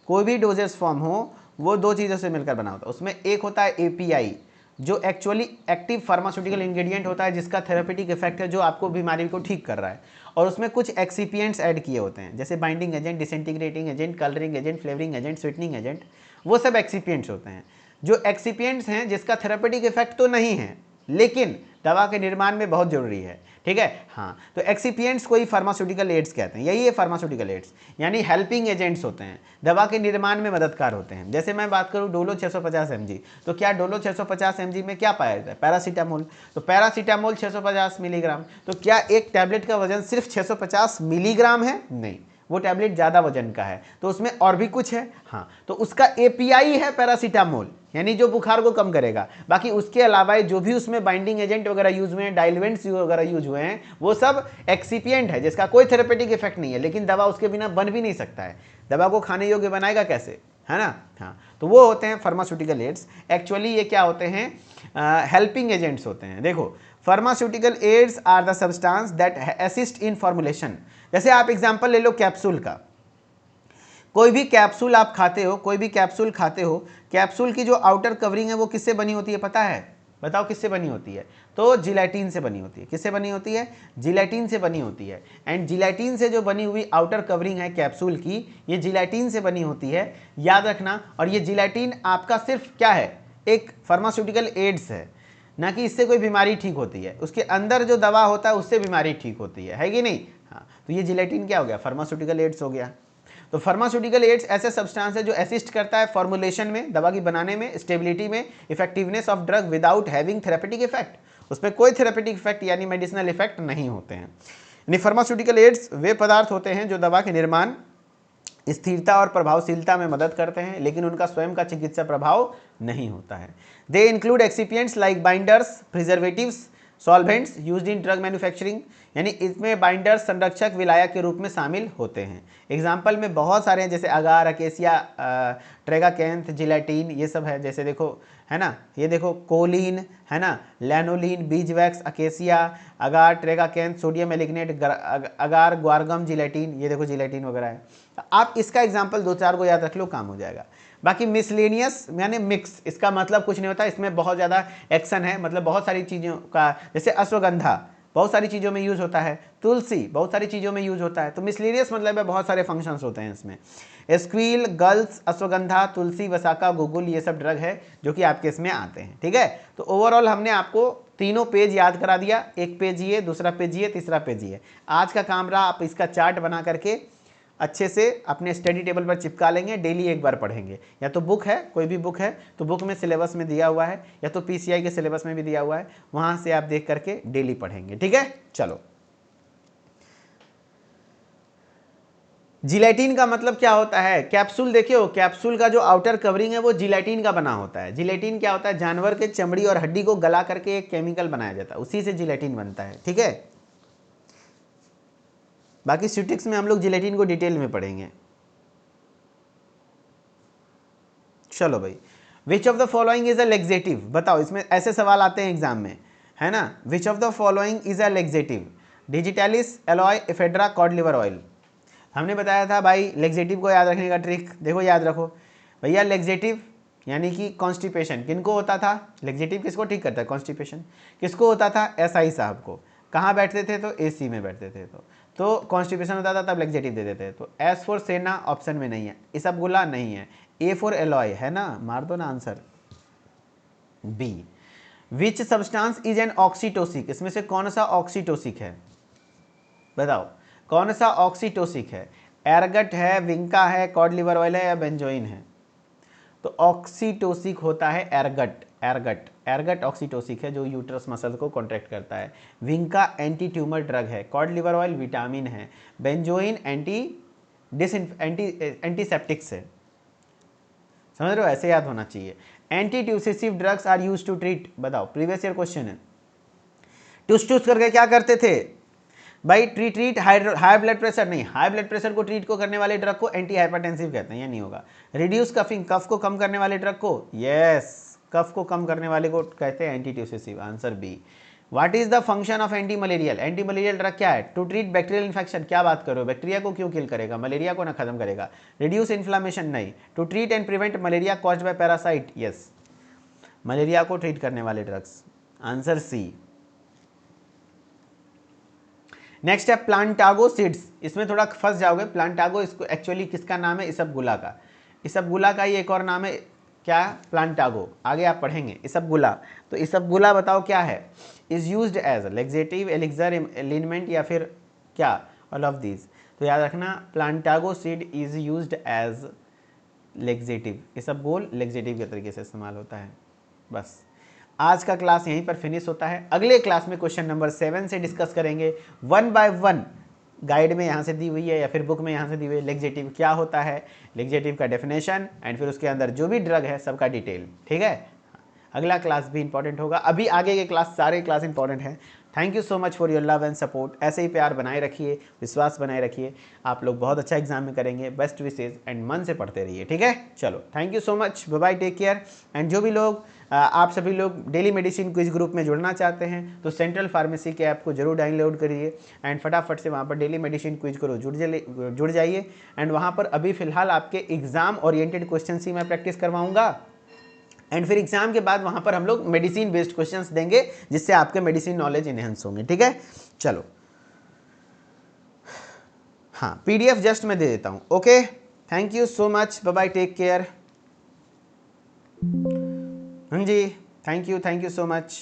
कोई भी डोजेस फॉर्म हो वो दो चीज़ों से मिलकर बना होता है। उसमें एक होता है एपीआई जो एक्चुअली एक्टिव फार्मास्यूटिकल इंग्रेडिएंट होता है जिसका थेरेपेटिक इफेक्ट है, जो आपको बीमारी को ठीक कर रहा है, और उसमें कुछ एक्सिपिएंट्स ऐड किए होते हैं जैसे binding agent, disintegrating agent, colouring agent, flavouring agent, sweetening agent, वो सब एक्सिपिएंट्स होते हैं। जो एक्सिपिएंट्स हैं जिसका थेरेपेटिक इफेक्ट तो नहीं है लेकिन दवा के निर्माण में बहुत जरूरी है, ठीक है। हाँ, तो एक्सिपिएंट्स को ही फार्मास्यूटिकल एड्स कहते हैं, यही है फार्मास्यूटिकल एड्स, यानी हेल्पिंग एजेंट्स होते हैं, दवा के निर्माण में मददगार होते हैं। जैसे मैं बात करूं डोलो 650 mg, तो क्या डोलो 650 mg में क्या पाया जाता है, पैरासीटामोल, तो पैरासीटामोल 650 मिलीग्राम, तो क्या एक टैबलेट का वजन सिर्फ 650 मिलीग्राम है, नहीं, वो टैबलेट ज़्यादा वजन का है, तो उसमें और भी कुछ है। हाँ, तो उसका एपीआई है पैरासीटामोल, यानी जो बुखार को कम करेगा, बाकी उसके अलावा जो भी उसमें बाइंडिंग एजेंट वगैरह यूज हुए हैं, डाइल्वेंट्स वगैरह यूज हुए हैं, वो सब एक्सिपिएंट है जिसका कोई थेरेपेटिक इफेक्ट नहीं है, लेकिन दवा उसके बिना बन भी नहीं सकता है, दवा को खाने योग्य बनाएगा कैसे, है ना। हाँ, तो वो होते हैं फार्मास्यूटिकल एड्स। एक्चुअली ये क्या होते हैं, हेल्पिंग एजेंट्स होते हैं। देखो pharmaceutical aids are the substance that assist in formulation. जैसे आप एग्जांपल ले लो कैप्सूल का, कोई भी कैप्सूल आप खाते हो, कोई भी कैप्सूल खाते हो, कैप्सूल की जो आउटर कवरिंग है वो किससे बनी होती है पता है, बताओ किससे बनी होती है, तो जिलेटिन से बनी होती है। किससे बनी होती है, जिलेटिन से बनी होती है। एंड जिलेटिन से जो बनी हुई आउटर कवरिंग है कैप्सूल की, ये जिलेटिन से बनी होती है, याद रखना। और ये जिलेटिन आपका सिर्फ क्या है, एक फार्मास्यूटिकल एड्स है, ना कि इससे कोई बीमारी ठीक होती है, उसके अंदर जो दवा होता है उससे बीमारी ठीक होती है कि नहीं। हाँ, तो ये जिलेटिन क्या हो गया, फार्मास्यूटिकल एड्स हो गया। तो फार्मास्यूटिकल एड्स ऐसे सब्सटेंस है जो असिस्ट करता है फॉर्मुलेशन में, दवा की बनाने में, स्टेबिलिटी में, effectiveness of drug without having therapeutic effect, उस पर कोई थेरेपेटिक इफेक्ट यानी मेडिसिनल इफेक्ट नहीं होते हैं। यानी फार्मास्यूटिकल एड्स वे पदार्थ होते हैं जो दवा के निर्माण, स्थिरता और प्रभावशीलता में मदद करते हैं, लेकिन उनका स्वयं का चिकित्सा प्रभाव नहीं होता है। They include excipients like binders, preservatives, solvents used in drug manufacturing, यानी इसमें बाइंडर्स संरक्षक विलायक के रूप में शामिल होते हैं। एग्जाम्पल में बहुत सारे हैं जैसे अगार, अकेसिया, ट्रेगाकैंथ, जिलेटिन, ये सब है। जैसे देखो, है ना, ये देखो कोलिन, है ना, लैनोलिन, बीजवैक्स, अकेसिया, अगार, ट्रेगाकैंथ, सोडियम एलिग्नेट, अगार, ग्वारगम, जिलेटिन, ये देखो जिलेटिन वगैरह है। आप इसका एग्जाम्पल दो चार को याद रख लो, काम हो जाएगा। बाकी मिसलेनियस यानी मिक्स, इसका मतलब कुछ नहीं होता, इसमें बहुत ज़्यादा एक्शन है, मतलब बहुत सारी चीज़ों का, जैसे अश्वगंधा बहुत सारी चीज़ों में यूज़ होता है, तुलसी बहुत सारी चीज़ों में यूज़ होता है। तो मिसलेनियस मतलब है बहुत सारे फंक्शंस होते हैं इसमें। स्क्वील, गल्स, अश्वगंधा, तुलसी, वसाका, गुगुल, ये सब ड्रग है जो कि आपके इसमें आते हैं, ठीक है। तो ओवरऑल हमने आपको तीनों पेज याद करा दिया, एक पेज ये, दूसरा पेज ये, तीसरा पेज ये। आज का काम रहा, आप इसका चार्ट बना करके अच्छे से अपने स्टडी टेबल पर चिपका लेंगे, डेली एक बार पढ़ेंगे। या तो बुक है, कोई भी बुक है तो बुक में सिलेबस में दिया हुआ है, या तो पीसीआई के सिलेबस में भी दिया हुआ है, वहां से आप देख करके डेली पढ़ेंगे, ठीक है। चलो, जिलेटिन का मतलब क्या होता है, कैप्सूल देखियो, कैप्सूल का जो आउटर कवरिंग है वो जिलेटिन का बना होता है। जिलेटिन क्या होता है, जानवर के चमड़ी और हड्डी को गला करके एक केमिकल बनाया जाता है, उसी से जिलेटिन बनता है, ठीक है। बाकी स्यूटिक्स में हम लोग जिलेटिन को डिटेल में पढ़ेंगे। चलो भाई, which of the following is a laxative, बताओ, इसमें ऐसे सवाल आते हैं एग्जाम में, है ना। Which of the following is a laxative, digitalis, alloy, ephedra, code liver oil. हमने बताया था भाई लेक्सेटिव को याद रखने का ट्रिक, देखो याद रखो भैया। लेक्सेटिव यानी कि कॉन्स्टिपेशन किनको होता था, लेक्सेटिव किसको ठीक करता है, कॉन्स्टिपेशन किसको होता था, एसआई साहब को। कहाँ बैठते थे, तो एसी में बैठते थे, तो कॉन्स्टिपेशन होता था तब लेक्सेटिव दे देते थे। तो एस फॉर सेना ऑप्शन में नहीं है, इसबगोला नहीं है, ए फॉर एलॉय है ना, मार दो ना answer B. Which substance is an oxytocic, इसमें से कौन सा ऑक्सीटोसिक है, बताओ कौन सा ऑक्सीटोसिक है, एरगट है, विंका है, कॉड लिवर ऑयल है या बेंजोइन है? तो ऑक्सीटोसिक होता है एरगट। एरगट एरगट ऑक्सीटोसिक है जो यूट्रस मसल को कॉन्ट्रैक्ट करता है। विंका एंटी ट्यूमर ड्रग है। कॉड लिवर ऑयल विटामिन है। बेंजोइन एंटीसेप्टिक्स है। समझ रहे हो, ऐसे याद होना चाहिए। Anti tussive drugs are use to treat, बताओ प्रीवियस ईयर क्वेश्चन है। टूस टूस करके क्या करते थे भाई? ट्रीट हाई ब्लड प्रेशर नहीं, हाई ब्लड प्रेशर को ट्रीट को करने वाले ड्रग को एंटी हाइपरटेंसिव कहते हैं, ये नहीं होगा। रिड्यूस कफिंग, कफ को कम करने वाले ड्रग को, यस, कफ को कम करने वाले को कहते हैं anti tussive, answer B. What is the function of anti malarial? Anti malarial drug क्या है? टू ट्रीट बैक्टीरियल इन्फेक्शन, क्या बात करो, बैक्टीरिया को क्यों किल करेगा, मलेरिया को ना खत्म करेगा। रिड्यूस इन्फ्लामेशन नहीं। To treat and prevent malaria caused by parasite, yes, malaria को ट्रीट करने वाले ड्रग्स, आंसर सी। नेक्स्ट है प्लांटागो सीड्स, इसमें थोड़ा फंस जाओगे। प्लांटागो इसको एक्चुअली किसका नाम है? इसबगुला का। इसबगुला का ही एक और नाम है क्या? प्लांटागो, आगे आप पढ़ेंगे इसबगुला। तो इसबगुला बताओ क्या है? Is used as laxative, elixir, element या फिर क्या, ऑल ऑफ दीज। तो याद रखना plantago seed is used as laxative, isabgol laxative के तरीके से इस्तेमाल होता है। बस आज का क्लास यहीं पर फिनिश होता है। अगले क्लास में क्वेश्चन नंबर 7 से डिस्कस करेंगे 1 बाय 1। गाइड में यहाँ से दी हुई है या फिर बुक में यहाँ से दी हुई है, लेक्सेटिव क्या होता है, लेक्सेटिव का डेफिनेशन एंड फिर उसके अंदर जो भी ड्रग है सबका डिटेल, ठीक है। अगला क्लास भी इंपॉर्टेंट होगा, अभी आगे के क्लास सारे क्लास इंपॉर्टेंट हैं। Thank you so much for your love and support. ऐसे ही प्यार बनाए रखिए, विश्वास बनाए रखिए। आप लोग बहुत अच्छा एग्जाम में करेंगे। बेस्ट विशेज एंड मन से पढ़ते रहिए, ठीक है। चलो thank you so much, bye bye, take care. And जो भी लोग आप सभी लोग डेली मेडिसिन क्विज ग्रुप में जुड़ना चाहते हैं तो सेंट्रल फार्मेसी के ऐप को जरूर डाउनलोड करिए एंड फटाफट से वहाँ पर डेली मेडिसिन क्विज करो जुड़ जाइए। एंड वहाँ पर अभी फिलहाल आपके एग्जाम ओरिएंटेड क्वेश्चन ही मैं प्रैक्टिस करवाऊँगा एंड फिर एग्जाम के बाद वहाँ पर हम लोग मेडिसिन बेस्ड क्वेश्चंस देंगे जिससे आपके मेडिसिन नॉलेज इनहेंस होंगे, ठीक है। चलो हाँ, PDF जस्ट मैं दे देता हूँ। Okay, thank you so much, bye bye, take care. हाँ जी, थैंक यू सो मच।